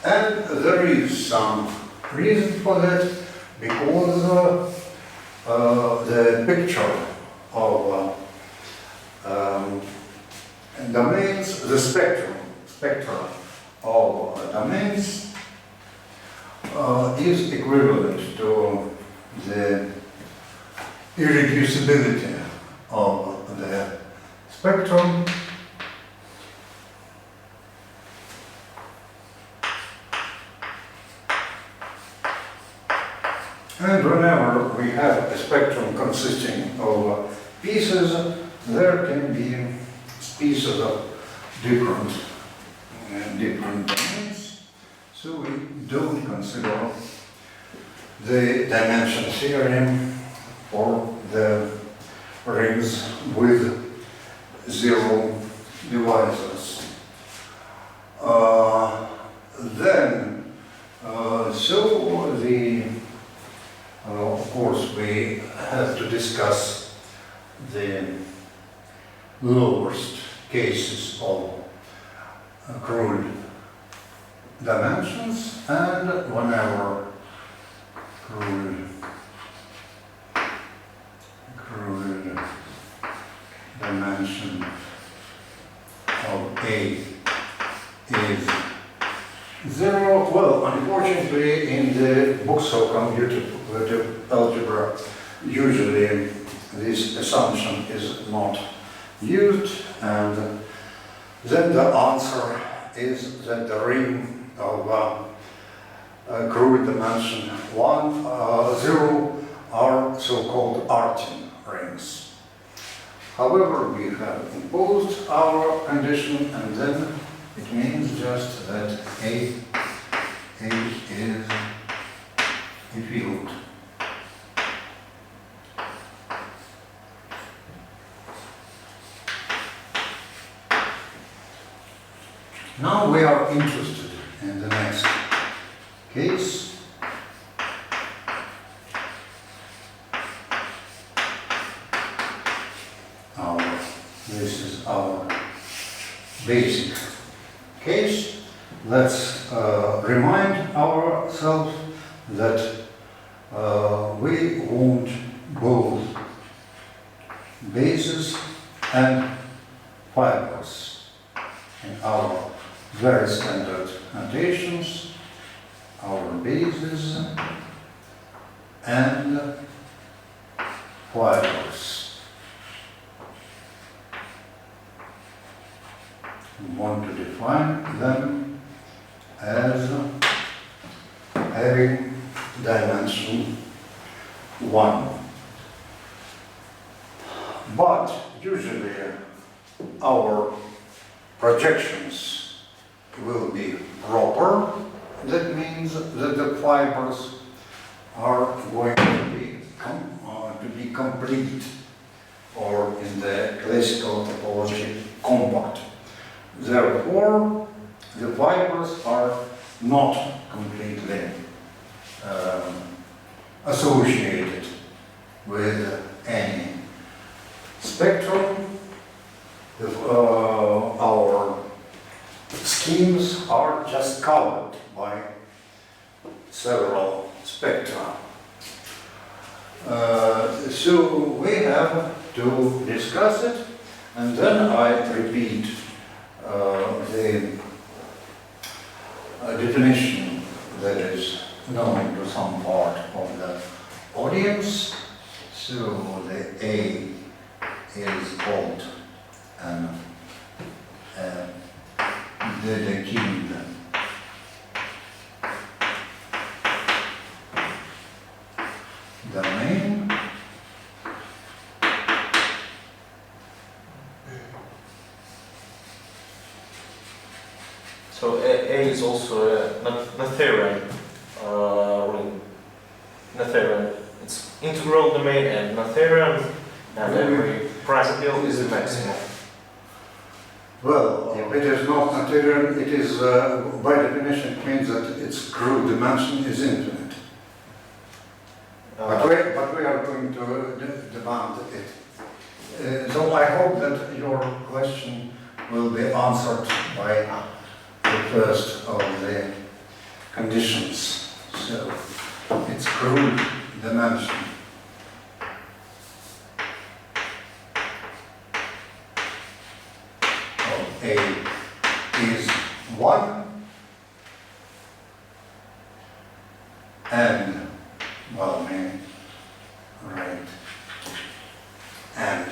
and there is some reason for that, because the picture of domains, the spectrum of domains is equivalent to the irreducibility of the spectrum. And whenever we have a spectrum consisting of pieces, there can be pieces of different domains. So we don't consider the dimension theorem for the rings with zero divisors. So of course, we have to discuss the lowest cases of crude dimensions, and whenever crude dimension of A is zero, well, unfortunately, in the books of commutative algebra, usually this assumption is not used, and then the answer is that the ring of crude dimension 0 are so-called Artin rings. However, we have imposed our condition, and then it means just that A is a field. Now we are interested in the next case. This is our basic case. Let's remind ourselves that we want both bases and fibers in our very standard notations, our bases and fibers. We want to define them as having dimension 1. But usually our projections will be proper. That means that the fibers are going to be complete, or in the classical topology, compact. Therefore, the fibers are not completely associated with any spectrum. Our schemes are just covered by several spectra. So we have to discuss it, and then I repeat the definition that is known to some part of the audience. So the A is called the kingdom. Domain. So A is also a Noetherian ring. Noetherian. It's integral domain and Noetherian, and every prime field is the maximum. Well, if it is not Noetherian, it is, by definition, it means that its Groove dimension is infinite. But we are going to demand it. So I hope that your question will be answered by the first of the conditions. So its Groove dimension. Of A is 1, and well, maybe right, and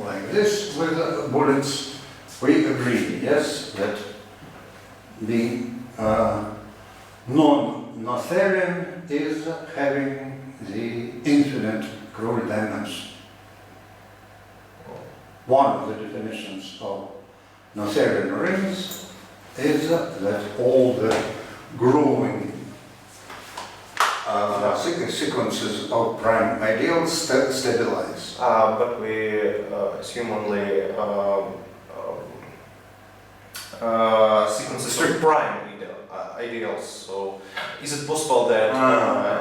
like this with bullets, we agree, yes, that the non-Noetherian is having the infinite Groove dimension. One of the definitions of Noetherian rings is that all the growing sequences of prime ideals stabilize. But we assume only sequences of prime ideals. So, is it possible that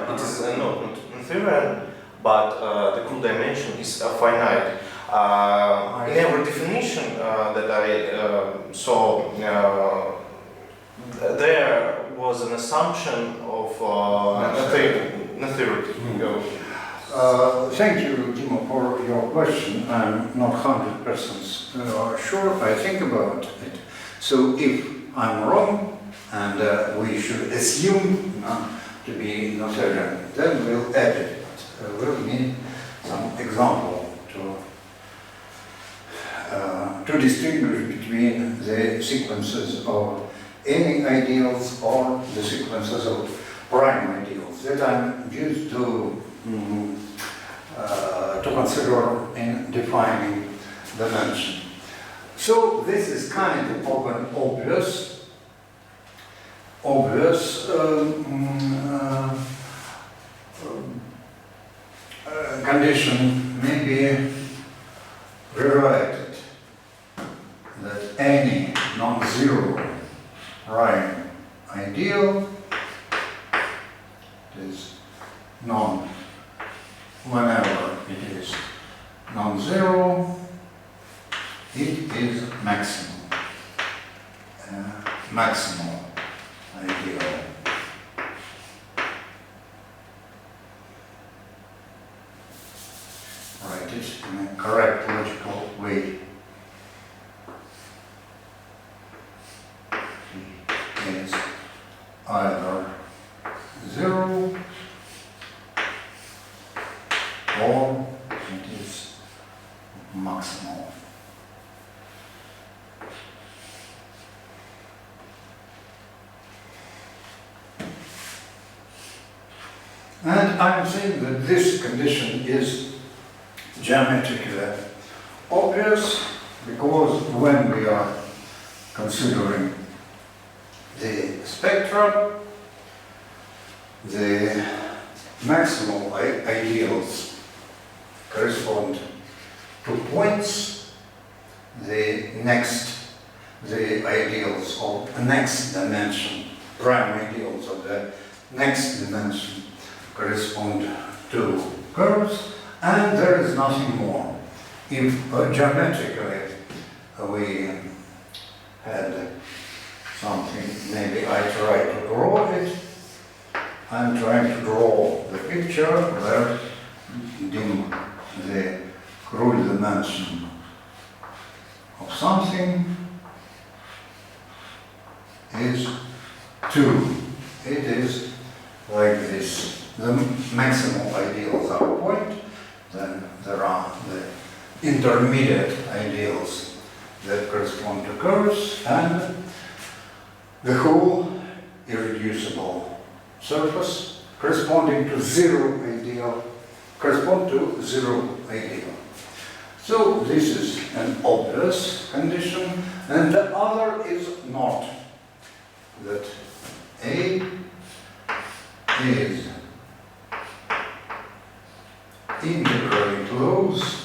it is not Noetherian, but the Groove dimension is finite? In every definition that I saw, there was an assumption of Noetherian. Thank you, Timo, for your question. I'm not 100% sure. I think about it. So if I'm wrong, and we should assume to be Noetherian, then we'll add it. We'll need some example to distinguish between the sequences of any ideals or the sequences of prime ideals that I'm used to consider in defining dimension. So this is kind of an obvious condition, maybe rewrite it, that any non-zero prime ideal is whenever it is non-zero, it is maximal, maximal ideal. Write it in a correct logical way. It is either 0 or it is maximal. And I'm saying that this condition is geometrically obvious because when we are considering the spectrum, the maximal ideals correspond to points, the ideals of the next dimension, prime ideals of the next dimension correspond to curves, and there is nothing more. If geometrically we had something, maybe I try to draw it. I'm trying to draw the picture where the crude dimension of something is 2. It is like this. The maximal ideals are a point, then there are the intermediate ideals that correspond to curves, and the whole irreducible surface corresponding to zero ideal, correspond to zero ideal. So this is an obvious condition, and the other is not. That A is integrally closed,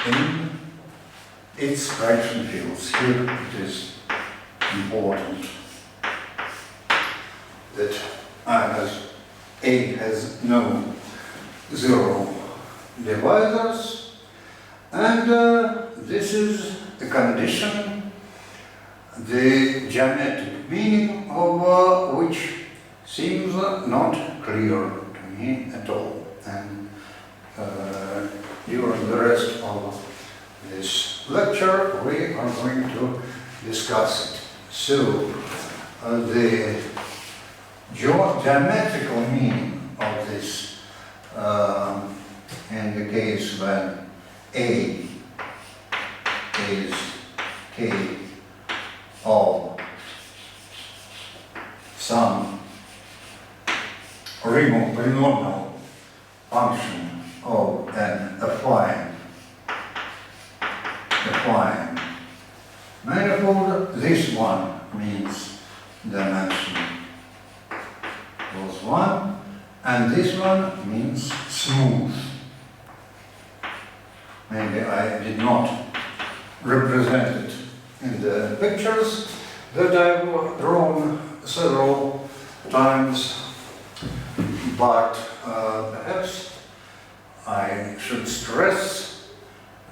in its fraction fields. Here it is important that as A has no zero divisors, and this is a condition, the geometric meaning of which seems not clear to me at all. And during the rest of this lecture we are going to discuss it. So the geometrical meaning of this in the case when A is K of some real polynomial function of an affine manifold, this one means dimension was 1, and this one means smooth. Maybe I did not represent it in the pictures that I've drawn several times, but perhaps I should stress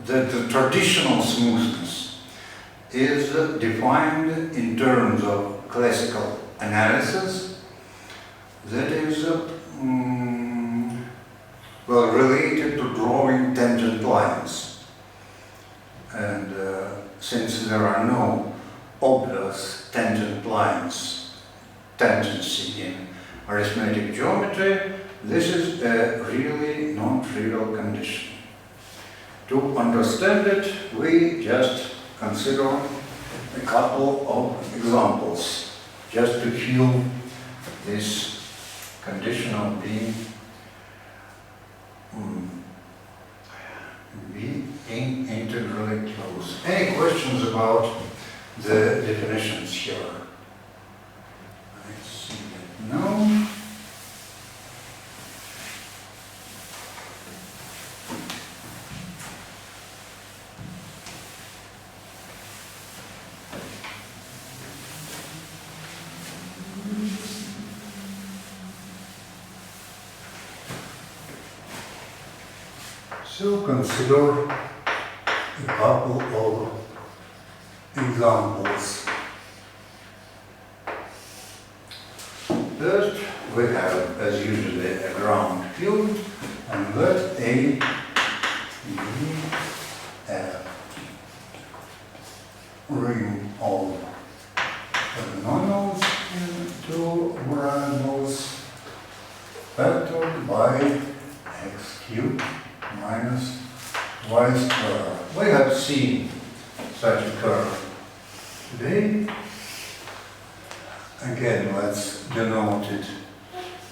that the traditional smoothness is defined in terms of classical analysis, that is well related to drawing tangent lines. And since there are no obvious tangent lines, tangency in arithmetic geometry, this is a really non-trivial condition. To understand it, we just consider a couple of examples, just to feel this condition of being integrally closed. Any questions about the definitions here? I see that no. So consider a couple of examples. First, we have, as usually, a ground field, and let A be a ring of polynomials in two variables factored by x cubed minus y square. We have seen such a curve today. Again, let's denote it,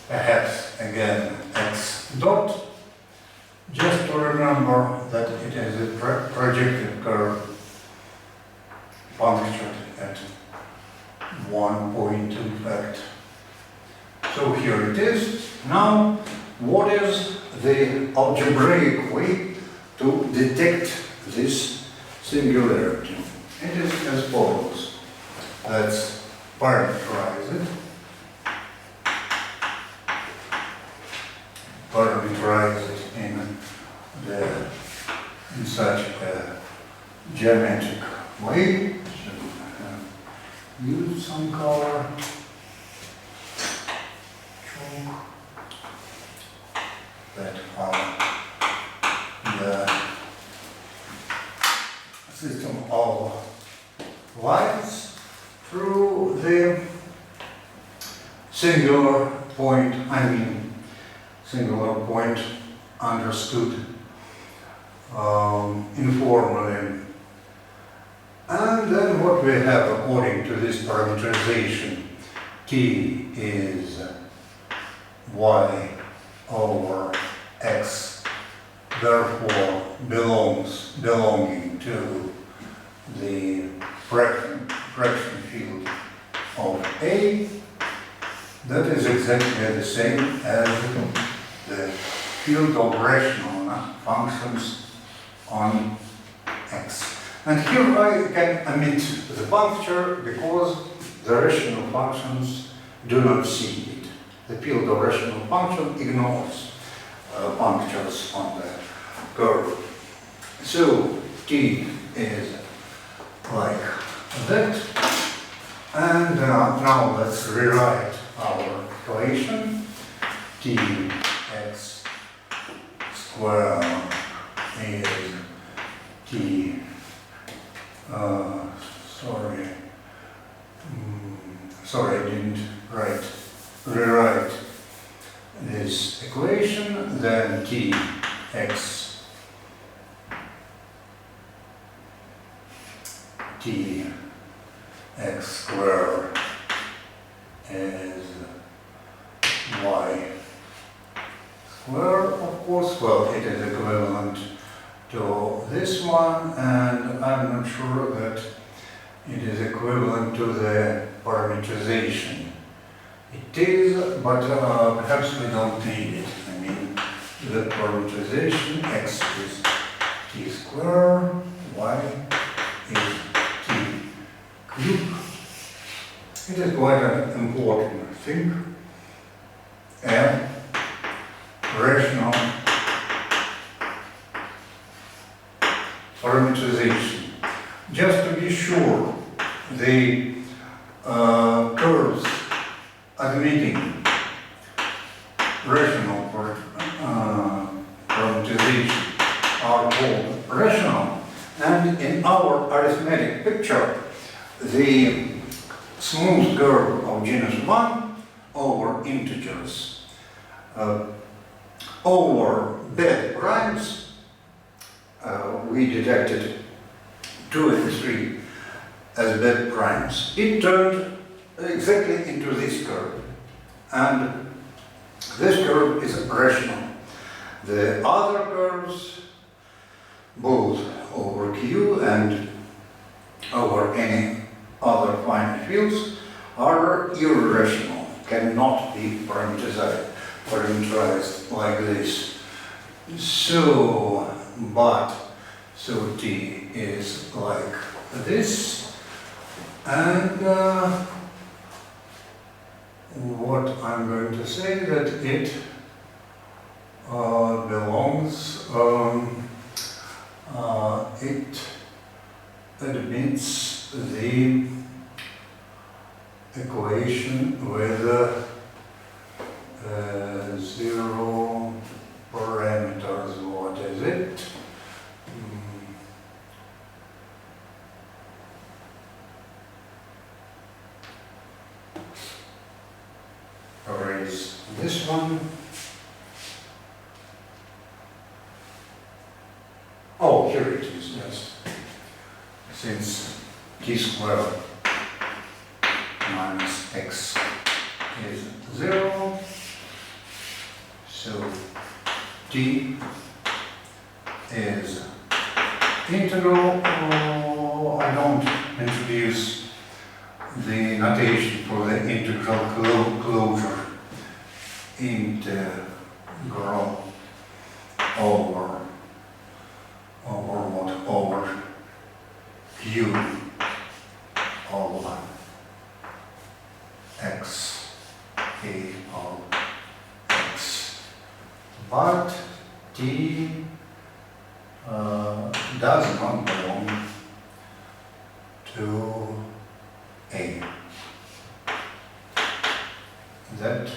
perhaps again x dot, just to remember that it is a projected curve punctured at one point in fact. So here it is. Now, what is the algebraic way to detect this singularity? It is as follows. Let's parameterize it. Parameterize it in such a geometric way. Should use some color. Chalk. That are the system of lines through the singular point, singular point understood informally. And then what we have according to this parameterization, t is y over x, therefore belonging to the fraction field of A. That is exactly the same as the field of rational functions on x. And here I can omit the puncture because the rational functions do not see it. The field of rational function ignores punctures on the curve. So t is like that. And now let's rewrite our equation. Tx square is t, sorry, I didn't rewrite this equation. Then tx square is y square, of course. Well, it is equivalent to this one, and I'm not sure that it is equivalent to the parameterization. It is, but perhaps we don't need it. I mean, the parameterization, x is t square, y is t cube. It is quite an important thing. A rational parameterization. Just to be sure, the curves admitting rational parameterization are called rational, and in our arithmetic picture, the smooth curve of genus 1 over integers over bed primes, we detected 2 and 3 as bed primes. It turned exactly into this curve, and this curve is rational. The other curves, both over Q and over any other finite fields, are irrational, cannot be parameterized like this. So t is like this, and what I'm going to say that it belongs, it admits the equation with 0 parameters. What is it? Erase this one. Oh, t squared minus x is 0. So t is integral. Oh, I don't introduce the notation for the integral closure. Integral over what? Over q over x a of x. But t does not belong to a. That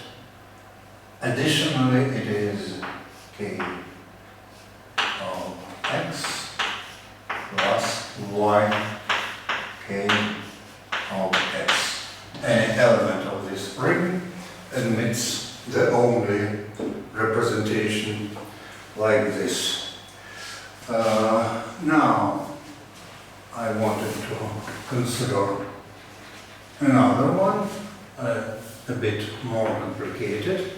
additionally it is k of x plus y k of x. Any element of this ring admits the only representation like this. Now I wanted to consider another one, a bit more complicated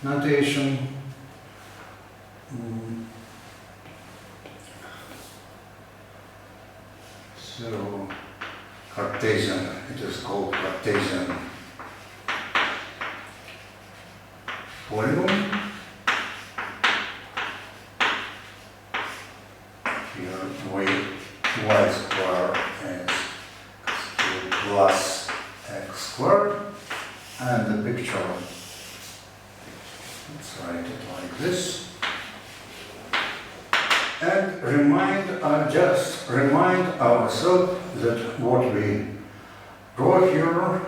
notation. So Cartesian, it is called Cartesian polygon. Here y squared is plus x squared, and the picture, let's write it like this. And just remind ourselves that what we draw here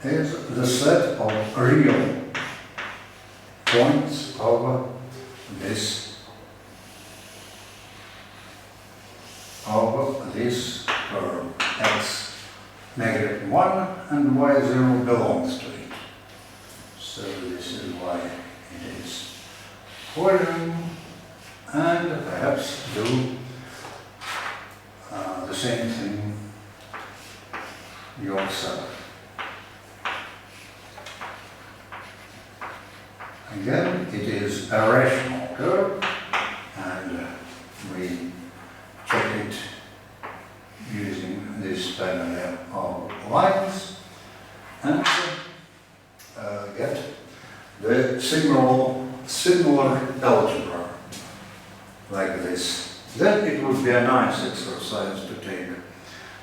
is the set of real points of this curve x negative 1 and y0 belongs to it. So this is why it is polygon. And perhaps do the same thing yourself. Again, it is a rational curve, and we check it using this family of lines and get the similar algebra like this. Then it would be a nice exercise to take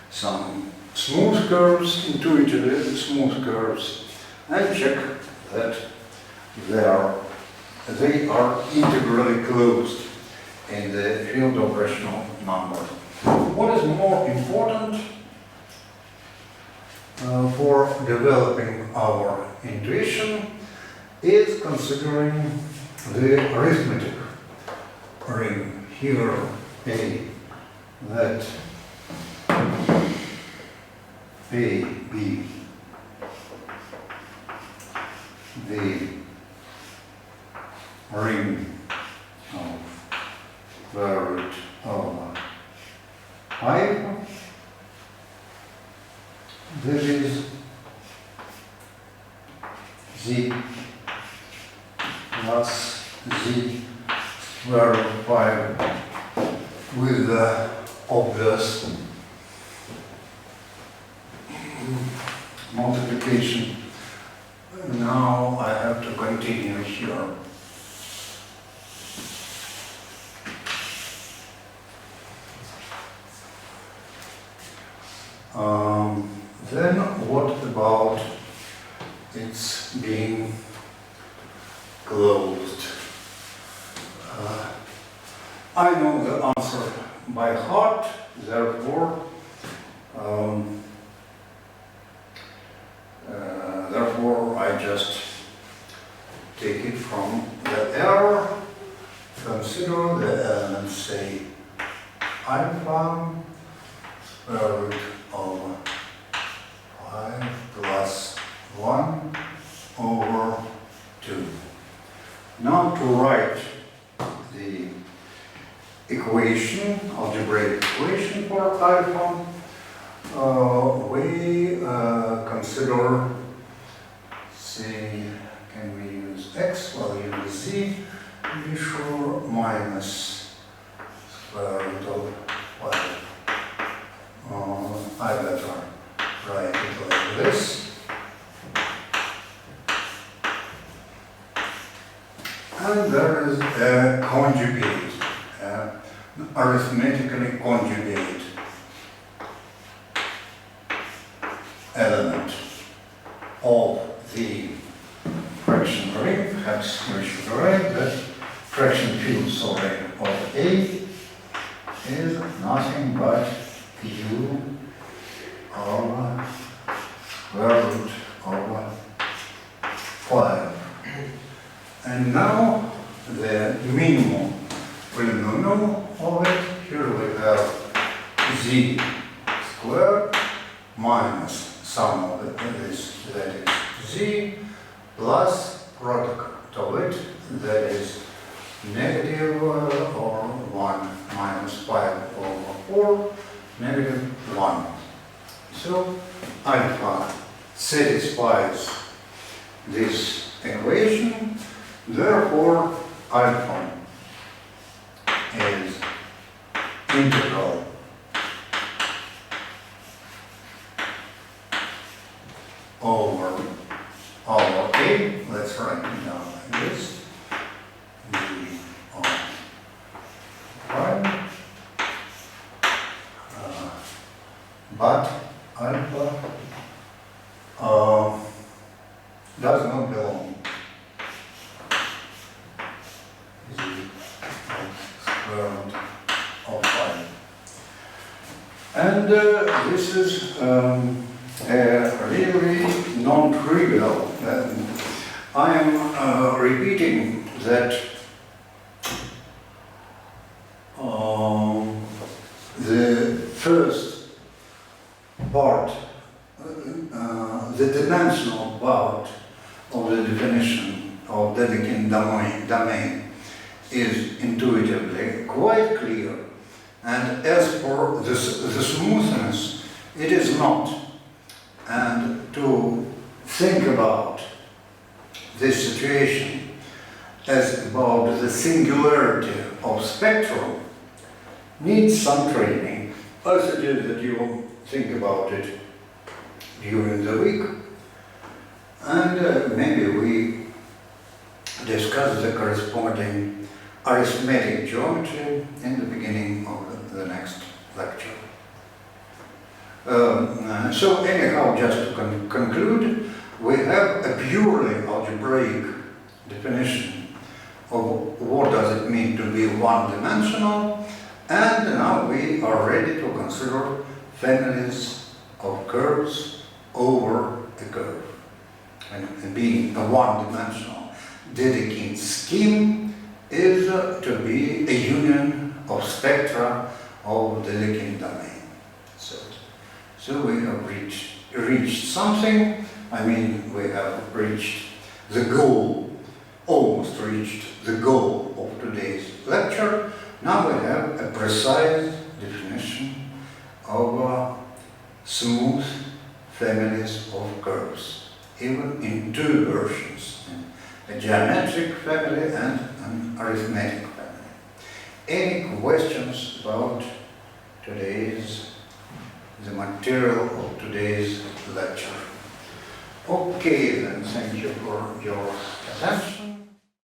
some smooth curves, intuitively smooth curves, and check that they are integrally closed in the field of rational numbers. What is more important for developing our intuition is considering the arithmetic ring here, A, that A, B, the ring of square root over 5, there is z plus z square root 5 with the obvious multiplication. Now I have to continue here. Then what about its being closed? I know the answer by heart, therefore I just take it from the error, consider the elements, say alpha square root of 5 plus 1 over 2. Now to write the equation, algebraic equation for alpha, we consider, say, can we use x value is z, be sure minus square root of 5. I better write it like this. And there is a conjugate, arithmetically conjugate element of the fraction ring. Perhaps we should write that fraction field, sorry, of A is nothing but u over square root over 5. And now the minimum polynomial of it, here we have z squared minus sum of this, that is z, plus product of it, that is negative or 1 minus 5 over 4, negative 1. So alpha satisfies this equation, therefore alpha is integral over A, let's write it down like this, d of prime, but alpha does not belong z of square root of 5. And this is really non-trivial. I am repeating that the first part, the dimensional part of the definition of Dedekind domain is intuitively quite clear, and as for the smoothness, it is not. And to think about this situation as about the singularity of spectrum needs some training, as it is that you think about it during the week. And maybe we discuss the corresponding arithmetic geometry in the beginning of the next lecture. So anyhow, just to conclude, we have a purely algebraic definition of what does it mean to be one-dimensional, and now we are ready to consider families of curves over a curve. And being a one-dimensional Dedekind scheme is to be a union of spectra of Dedekind domain. So we have reached something. I mean, we have reached the goal, almost reached the goal of today's lecture. Now we have a precise definition of smooth families of curves, even in two versions, a geometric family and an arithmetic family. Any questions about the material of today's lecture? Okay, then, thank you for your attention.